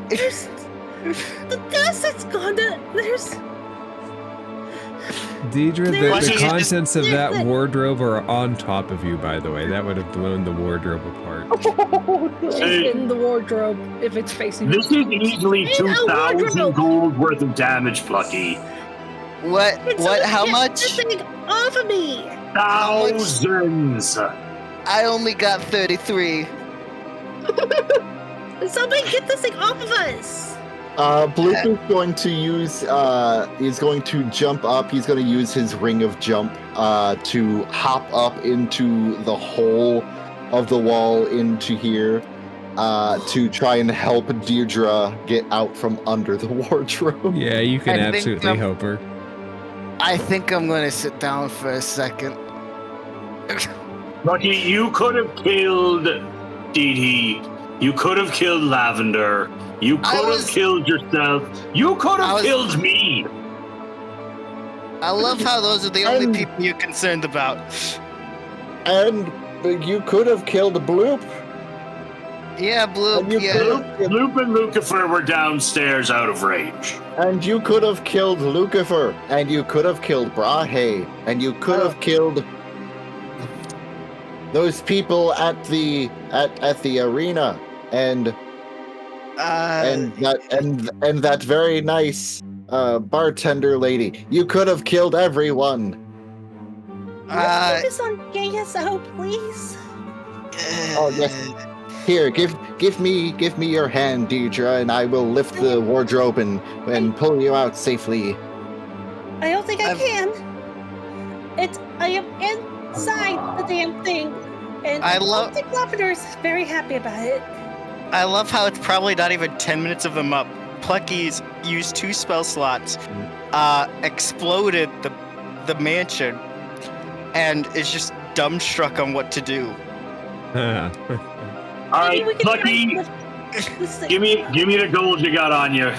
There's... the gas that's gone to... There's... Deidre, the There's- contents of that wardrobe are on top of you, by the way. That would have blown the wardrobe apart. Hey. In the wardrobe, if it's facing. This is easily In a 2,000 wardrobe. gold worth of damage, Plucky. What? Can What? someone How get much? this thing off of me! Thousands. I only got 33. Somebody get this thing off of us! Bloop is going to use, is going to jump up. He's going to use his ring of jump to hop up into the hole of the wall into here to try and help Deirdre get out from under the wardrobe. Yeah, you can I think, absolutely help her. I think I'm gonna sit down for a second. Plucky, you could have killed Dee Dee. You could have killed Lavender. You could have was- killed yourself. You could I have was- killed me. I love how those are the only And- people you're concerned about. And you could have killed Bloop. Yeah, Blue. And you Yeah. could have, Loop and Lucifer were downstairs out of range. and you could have killed Lucifer. And you could have killed Brahe. And you could have killed those people at the arena. And that very nice bartender lady. You could have killed everyone. Let's focus on KSO, please. Oh, yes. Here, give me your hand, Deidre, and I will lift the wardrobe and pull you out safely. I don't think I can. I am inside the damn thing. And I don't love- think Lavender is very happy about it. I love how it's probably not even 10 minutes of them up. Plucky's used 2 spell slots, exploded the mansion, and is just dumbstruck on what to do. All Maybe we right, can try Plucky, and lift this thing. give me the gold you got on you.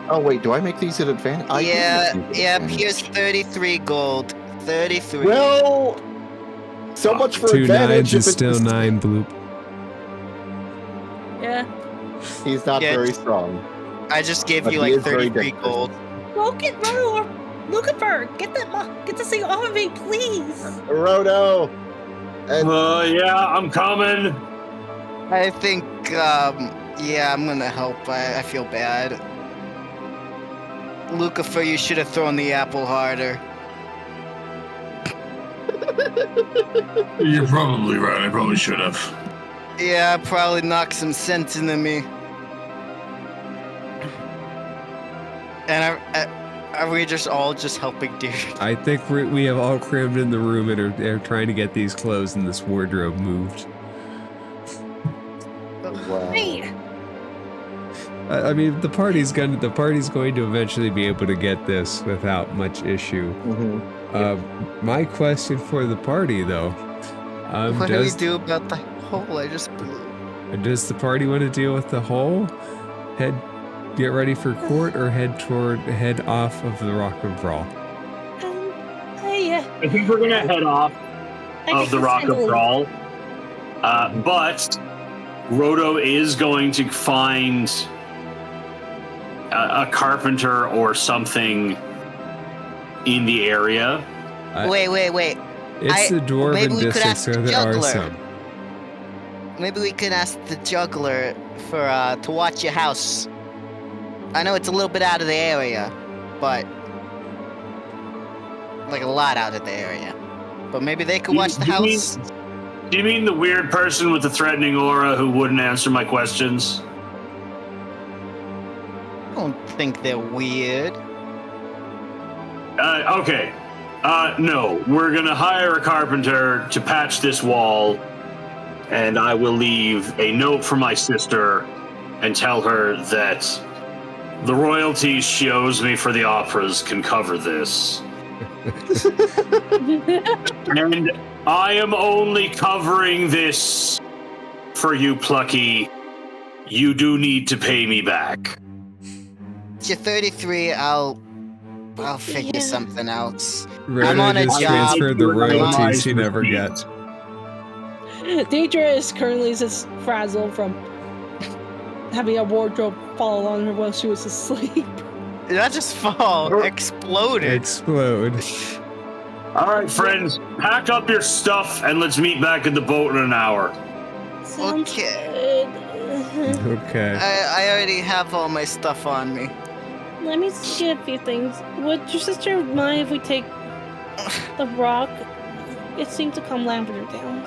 Oh wait, do I make these at advantage? I do Yeah, make these at yeah, advantage. here's 33 gold. 33. Well, so much for 2 advantage. 9s is if still it's 9, Bloop. Yeah. He's not Yeah, very it's- strong. I just gave But you he like is very 33 dexterous. gold. Go get Roto or Lucifer. Get this thing off of me, please. Roto. And Yeah, I'm coming. I think, yeah, I'm gonna help. I feel bad. Lucifer, you should have thrown the apple harder. You're probably right. I probably should have. Yeah, probably knocked some sense into me. And are we just all just helping Deer? I think we have all crammed in the room and are trying to get these clothes and this wardrobe moved. wow. Hey, I mean, the party's going to eventually be able to get this without much issue. Mhm. My question for the party, though, What do we do about the hole I just blew? does the party want to deal with the hole? Get ready for court, or head off of the Rock of Bral? I I think we're gonna head off. of the Rock of Bral. But Roto is going to find a carpenter or something in the area. Wait. It's the maybe dwarven we could district, ask so the there are juggler. some. Maybe we could ask the juggler for to watch your house. I know it's a little bit out of the area, but like a lot out of the area. But maybe they could watch the house. Do you mean the weird person with the threatening aura who wouldn't answer my questions? I don't think they're weird. Okay. No, we're gonna hire a carpenter to patch this wall, and I will leave a note for my sister and tell her that the royalties she owes me for the operas can cover this. And I am only covering this for you, Plucky. You do need to pay me back. You're 33. I'll figure something else. Rhoda on a just job. transferred the royalties Realize she never receipt. gets. Deidre is currently just frazzled from having a wardrobe fall on her while she was asleep. Did that just fall? Exploded. Explode. All right, friends, pack up your stuff and let's meet back at the boat in an hour. Sounds Okay. good. Okay. I already have all my stuff on me. Let me see a few things. Would your sister mind if we take the rock? It seemed to calm Lavender down.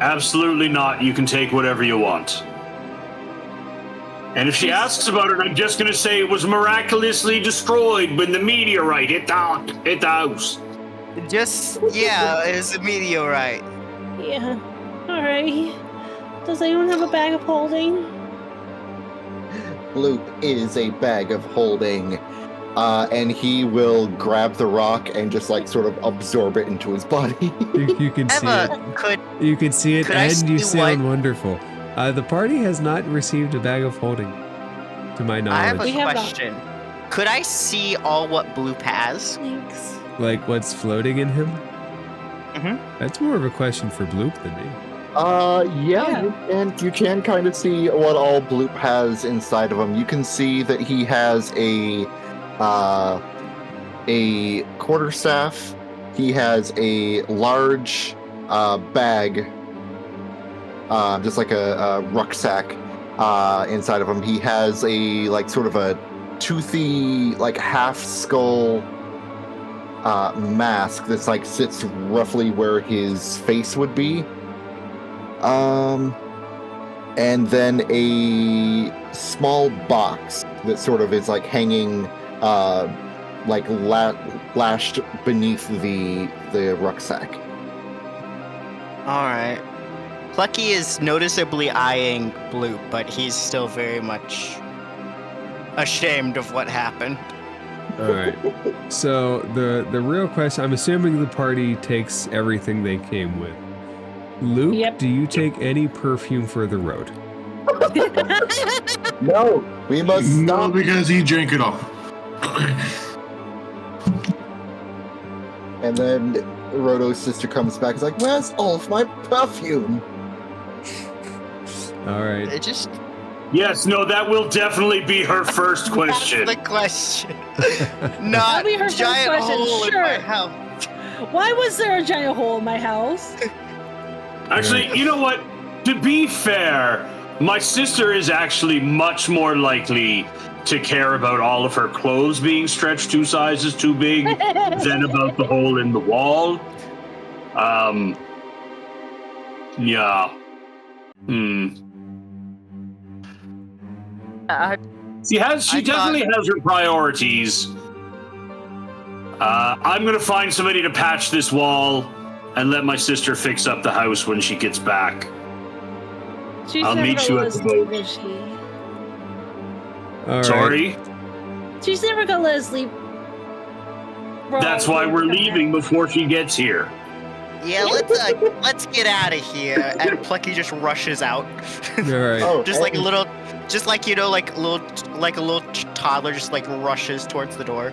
Absolutely not. You can take whatever you want. And if she asks about it, I'm just going to say it was miraculously destroyed when the meteorite hit the house. Yeah, it's a meteorite. Yeah. Alright. Does anyone have a bag of holding? Bloop is a bag of holding, and he will grab the rock and just like sort of absorb it into his body. You can see it. You can see it, could I and you see sound what- wonderful. The party has not received a bag of holding, to my I have a knowledge. We have not. question. Could I see all what Bloop has? Thanks. Like what's floating in him? Mhm. That's more of a question for Bloop than me. Yeah. You can kind of see what all Bloop has inside of him. You can see that he has a quarterstaff. He has a large bag, just like a rucksack inside of him. He has a like sort of a toothy like half skull mask that's like sits roughly where his face would be. And then a small box that sort of is like hanging, like lashed beneath the rucksack. All right. Plucky is noticeably eyeing Bloop, but he's still very much ashamed of what happened. All right. So the real question, I'm assuming the party takes everything they came with. Luke, Yep. do you take any perfume for the road? No, we must No, stop. because he drank it all. And then Roto's sister comes back. Is like, "Where's all of my perfume?" All right. It just Yes, no, that will definitely be her first question. That's the question. That'll Not be her first giant question, hole in my sure. house. Why was there a giant hole in my house? Actually, you know what? To be fair, my sister is actually much more likely to care about all of her clothes being stretched 2 sizes too big than about the hole in the wall. Yeah. She definitely has her priorities. I'm gonna find somebody to patch this wall and let my sister fix up the house when she gets back. She's I'll never meet you gonna at the let us boat. leave, is she? All right. Sorry? She's never gonna let us leave. That's why we're leaving before she gets here. Yeah, let's get out of here. And Plucky just rushes out. All right. Oh, Just like a and- little, just like, you know, like a little toddler just like rushes towards the door.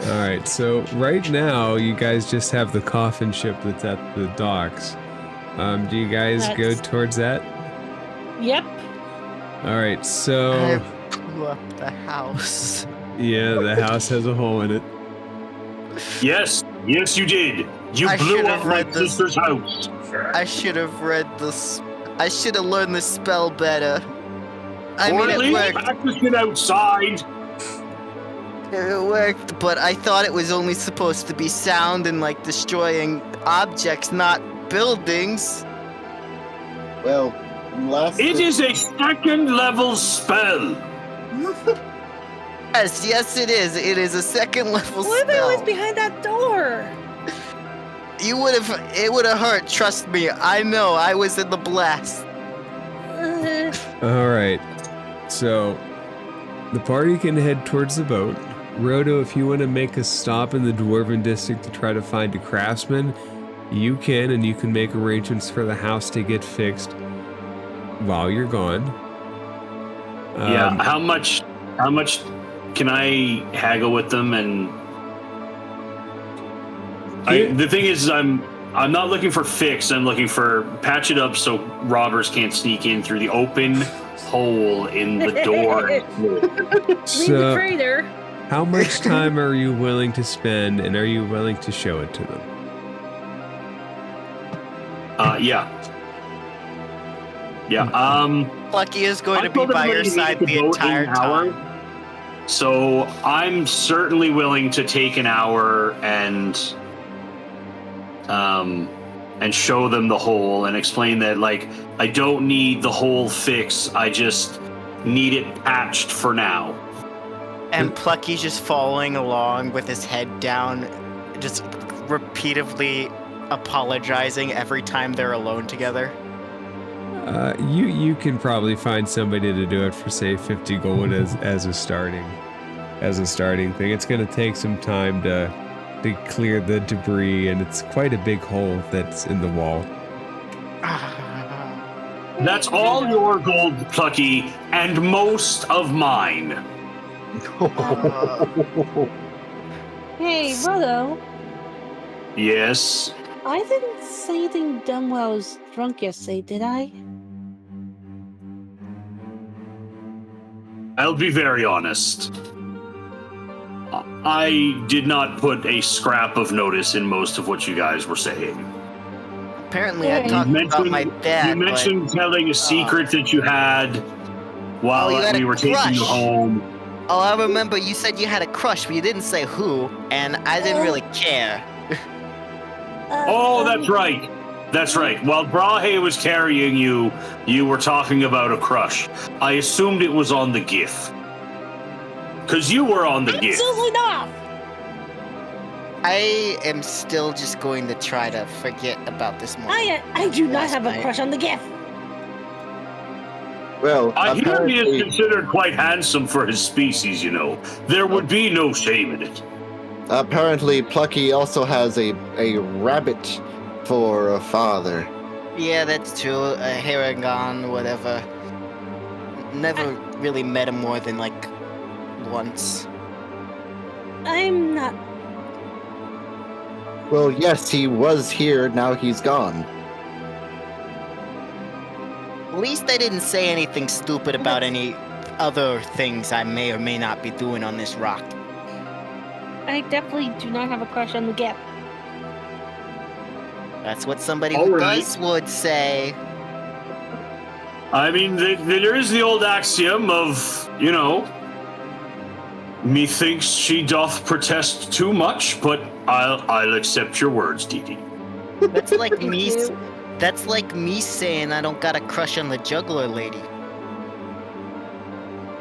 All right, so right now you guys just have the coffin ship that's at the docks. Do you guys go That's- towards that? Yep. All right, so I blew up the house. yeah, the house has a hole in it. Yes, yes, you did. You I blew should up have my read this. sister's house. I should have read this. I should have learned this spell better. I Or mean, at it least worked. practice it outside. It worked, but I thought it was only supposed to be sound and like destroying objects, not buildings. Well, last. It is a second level spell. Yes, it is. It is a second level What if it was spell. behind that door? You would have. It would have hurt. Trust me. I know. I was in the blast. All right, so the party can head towards the boat. Roto, if you want to make a stop in the Dwarven district to try to find a craftsman, you can, and you can make arrangements for the house to get fixed while you're gone. Yeah. How much can I haggle with them? And the thing is, I'm not looking for fix. I'm looking for patch it up so robbers can't sneak in through the open hole in the door. Leave the So, traitor. how much time are you willing to spend, and are you willing to show it to them? Yeah. Yeah. Lucky is going I to be told by your everybody side to the vote in entire an hour. time. So I'm certainly willing to take an hour and show them the hole and explain that, like, I don't need the whole fix. I just need it patched for now. And Plucky's just following along with his head down, just repeatedly apologizing every time they're alone together. You can probably find somebody to do it for, say, 50 gold as a starting thing. It's going to take some time to clear the debris, and it's quite a big hole that's in the wall. That's all your gold, Plucky, and most of mine. Hey, Roto, Yes. I didn't say anything dumb while I was drunk yesterday, did I? I'll be very honest. I did not put a scrap of notice in most of what you guys were saying. Apparently, I You talked about my You dad. mentioned telling a secret that you had while you had we a were taking you crush. home. Oh, I remember you said you had a crush, but you didn't say who, and I didn't really care. Oh, that's right. That's right. While Brahe was carrying you, you were talking about a crush. I assumed it was on the GIF. Because you were on the GIF. Absolutely not! I am still just going to try to forget about this moment. I do not Last have a night. crush on the gift. Well, I hear he is apparently, considered quite handsome for his species, you know. There would be no shame in it. apparently Plucky also has a rabbit for a father. Yeah, that's true. A Haragon, whatever. Never really met him more than like once. I'm not. Well, yes, he was here. Now he's gone. At least I didn't say anything stupid about any other things I may or may not be doing on this rock. I definitely do not have a crush on the gift. That's what somebody All who right. does would say. I mean, there is the old axiom of, you know, methinks she doth protest too much, but I'll accept your words, Dee Dee. That's like Thank me. you. That's like me saying I don't got a crush on the juggler lady.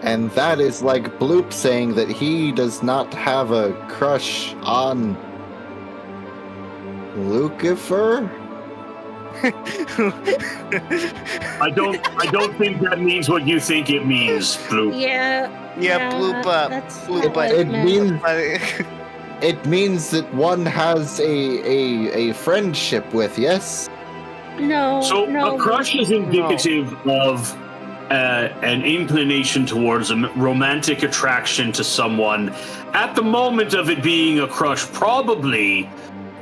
And that is like Bloop saying that he does not have a crush on Lucifer? I don't think that means what you think it means, Blue. Yeah. Bloop up. That's Bloop not what It meant. means it means that one has a friendship with, yes? No. So no. a crush is indicative of an inclination towards a romantic attraction to someone at the moment of it being a crush, probably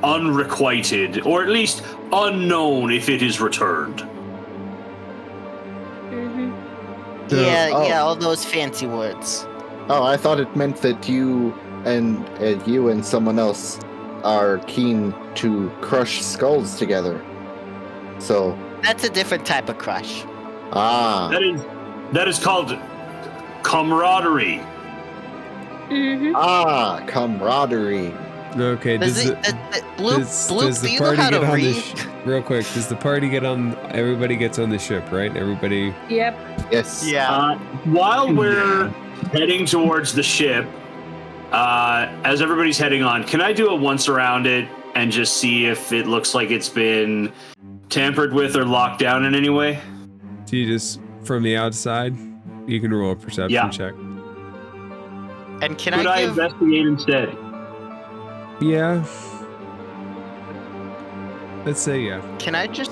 unrequited, or at least unknown if it is returned. Yeah, all those fancy words. Oh, I thought it meant that you and someone else are keen to crush skulls together. So That's a different type of crush. That is called camaraderie. Camaraderie. Okay, Does does Bloop, the do you know party how to get on the read? real quick? Does the party get on? Everybody gets on the ship, right? Everybody. Yep. Yes. Yeah. While we're heading towards the ship, as everybody's heading on, can I do a once around it and just see if it looks like it's been tampered with or locked down in any way? Do you just from the outside? You can roll a perception check. And can Could I investigate instead? Yeah. Let's say yeah. Can I give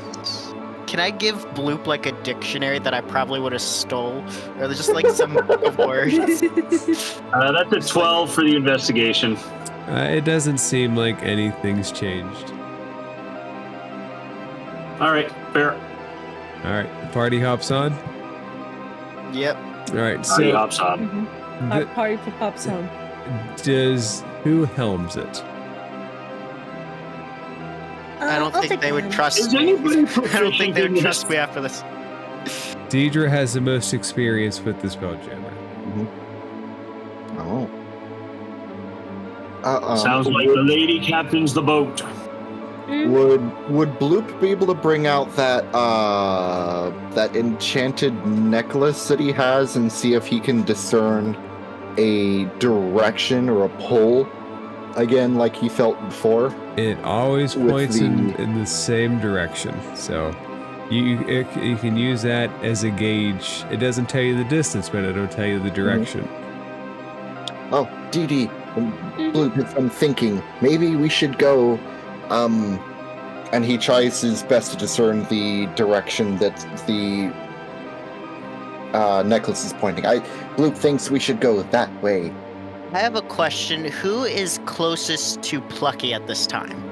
Bloop like a dictionary that I probably would have stole, or just like some book of words? That's a 12 for the investigation. It doesn't seem like anything's changed. All right, fair. All right, the party hops on. Yep. All right, Party so hops on. Our party pops on. who helms it? I don't I'll think take they would mine. trust Is me. anybody I don't proficient think they in would this? trust me after this. Deidre has the most experience with the spelljammer. Oh. Sounds like the lady captains the boat. Would Bloop be able to bring out that that enchanted necklace that he has and see if he can discern a direction or a pull again, like he felt before? It always With points the- in the same direction, so you can use that as a gauge. It doesn't tell you the distance, but it'll tell you the direction. Oh, Dee Dee, Bloop, if I'm thinking, maybe we should go. And he tries his best to discern the direction that the necklace is pointing. Bloop thinks we should go that way. I have a question. Who is closest to Plucky at this time?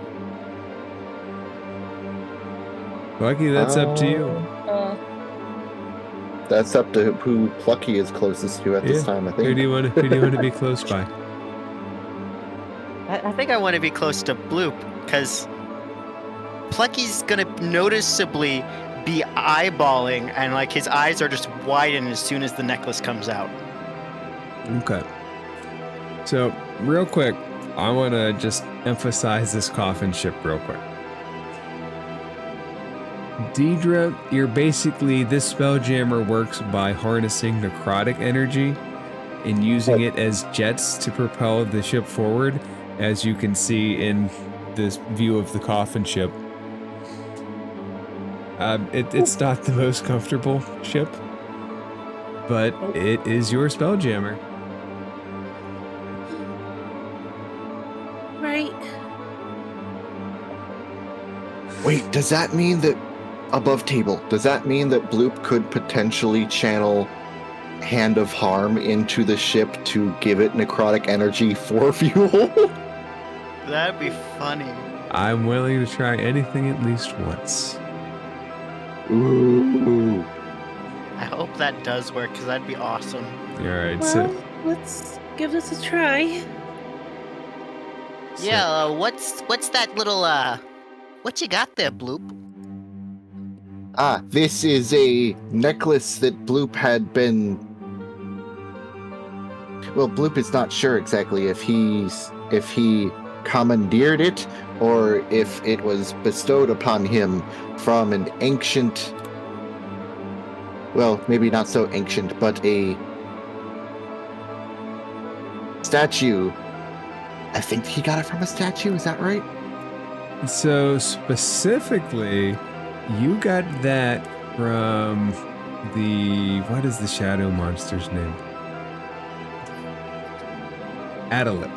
Lucky, that's up to you. That's up to who Plucky is closest to at this time, I Who think. do you want to be close by? I think I want to be close to Bloop, because Plucky's gonna noticeably be eyeballing, and like his eyes are just widen as soon as the necklace comes out. Okay. So, real quick, I want to just emphasize this coffin ship real quick. Deidre, this spelljammer works by harnessing necrotic energy and using it as jets to propel the ship forward, as you can see in this view of the coffin ship. It's not the most comfortable ship, but it is your spelljammer. Right. Wait, does that mean that above table, does that mean that Bloop could potentially channel Hand of Harm into the ship to give it necrotic energy for fuel? That'd be funny. I'm willing to try anything at least once. Ooh. I hope that does work, because that'd be awesome. All right, Well, let's give this a try. Yeah, what's that little what you got there, Bloop? This is a necklace that Bloop had been. Well, Bloop is not sure exactly if he commandeered it or if it was bestowed upon him from an ancient. Well, maybe not so ancient, but a statue. I think he got it from a statue. Is that right? So specifically, you got that from what is the shadow monster's name? Alep.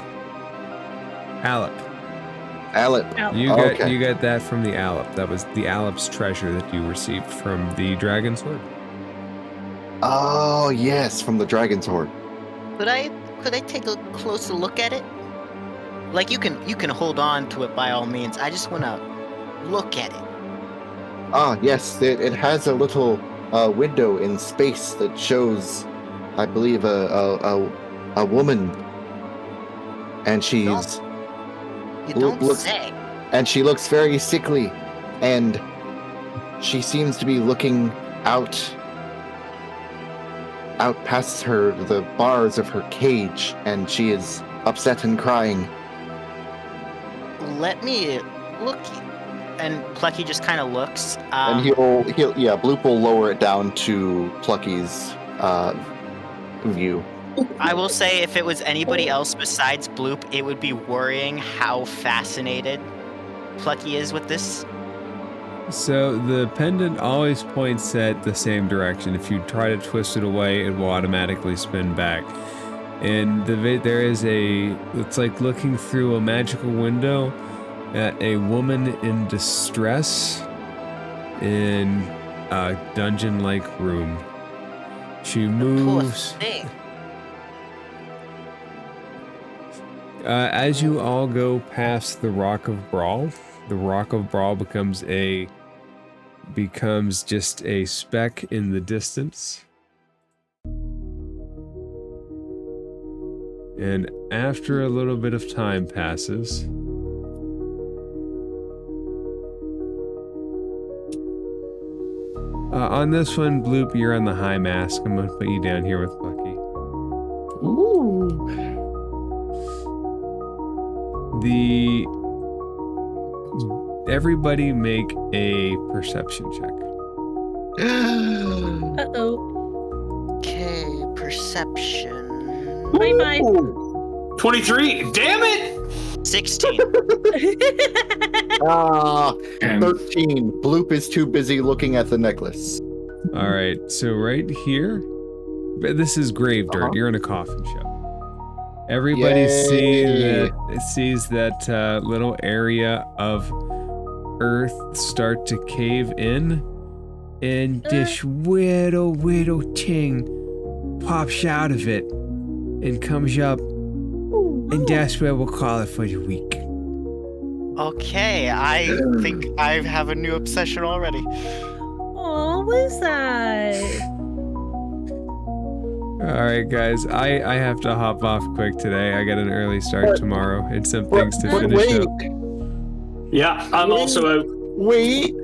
Okay. You got that from the Alep. That was the Alep's treasure that you received from the dragon sword. Oh yes, from the Dragon's Horde. Could I take a closer look at it? Like you can hold on to it by all means. I just want to look at it. Ah, yes, it has a little window in space that shows, I believe, a woman, and she's You don't looks say. and she looks very sickly, and she seems to be looking out past the bars of her cage, and she is upset and crying. Let me look. And Plucky just kind of looks. And Bloop will lower it down to Plucky's view. I will say, if it was anybody else besides Bloop, it would be worrying how fascinated Plucky is with this. So the pendant always points at the same direction. If you try to twist it away, it will automatically spin back. And there is it's like looking through a magical window at a woman in distress in a dungeon-like room. She moves. As you all go past the Rock of Bral, the Rock of Bral becomes just a speck in the distance. And after a little bit of time passes, on this one, Bloop, you're on the high mask. I'm gonna put you down here with Bucky. Ooh. Everybody make a perception check. Uh-oh. Okay, perception. Bye-bye. 23. Damn it! 16. Ah, And 13. Bloop is too busy looking at the necklace. All right, so right here, this is grave dirt. Uh-huh. You're in a coffin shop. Everybody Yay. sees that little area of earth start to cave in, and this little thing pops out of it and comes up, and that's what we'll call it for the week. Okay, I think I have a new obsession already. Oh, what is that? All right, guys, I have to hop off quick today. I got an early start tomorrow and some things to But finish wait, up. Yeah, I'm also out. wait.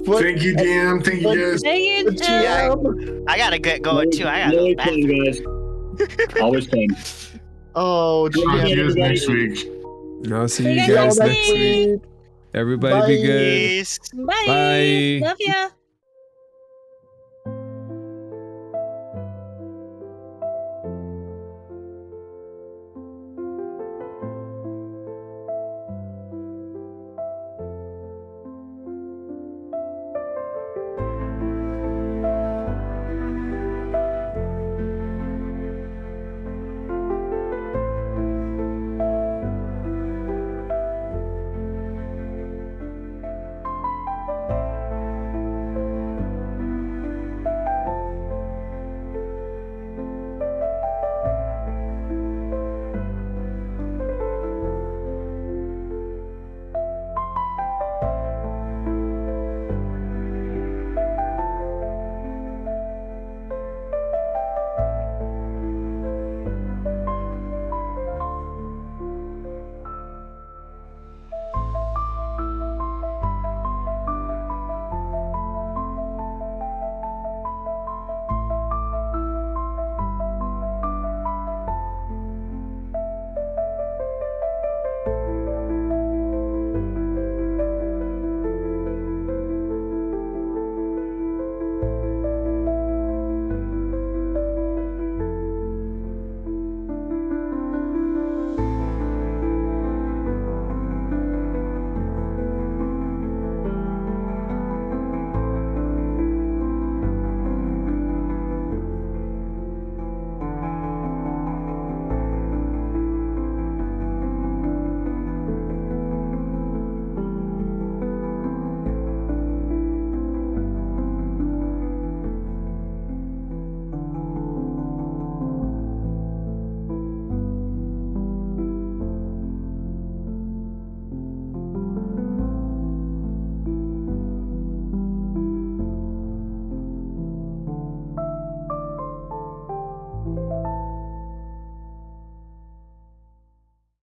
But, thank you, DM. Thank you, guys. Dang it, GM. I gotta get going too. I gotta go back. guys. Always fun. Oh, Talk to you guys GM. next week. I'll see See you you guys guys next week. Everybody be good. Peace. Bye. Bye. Love ya.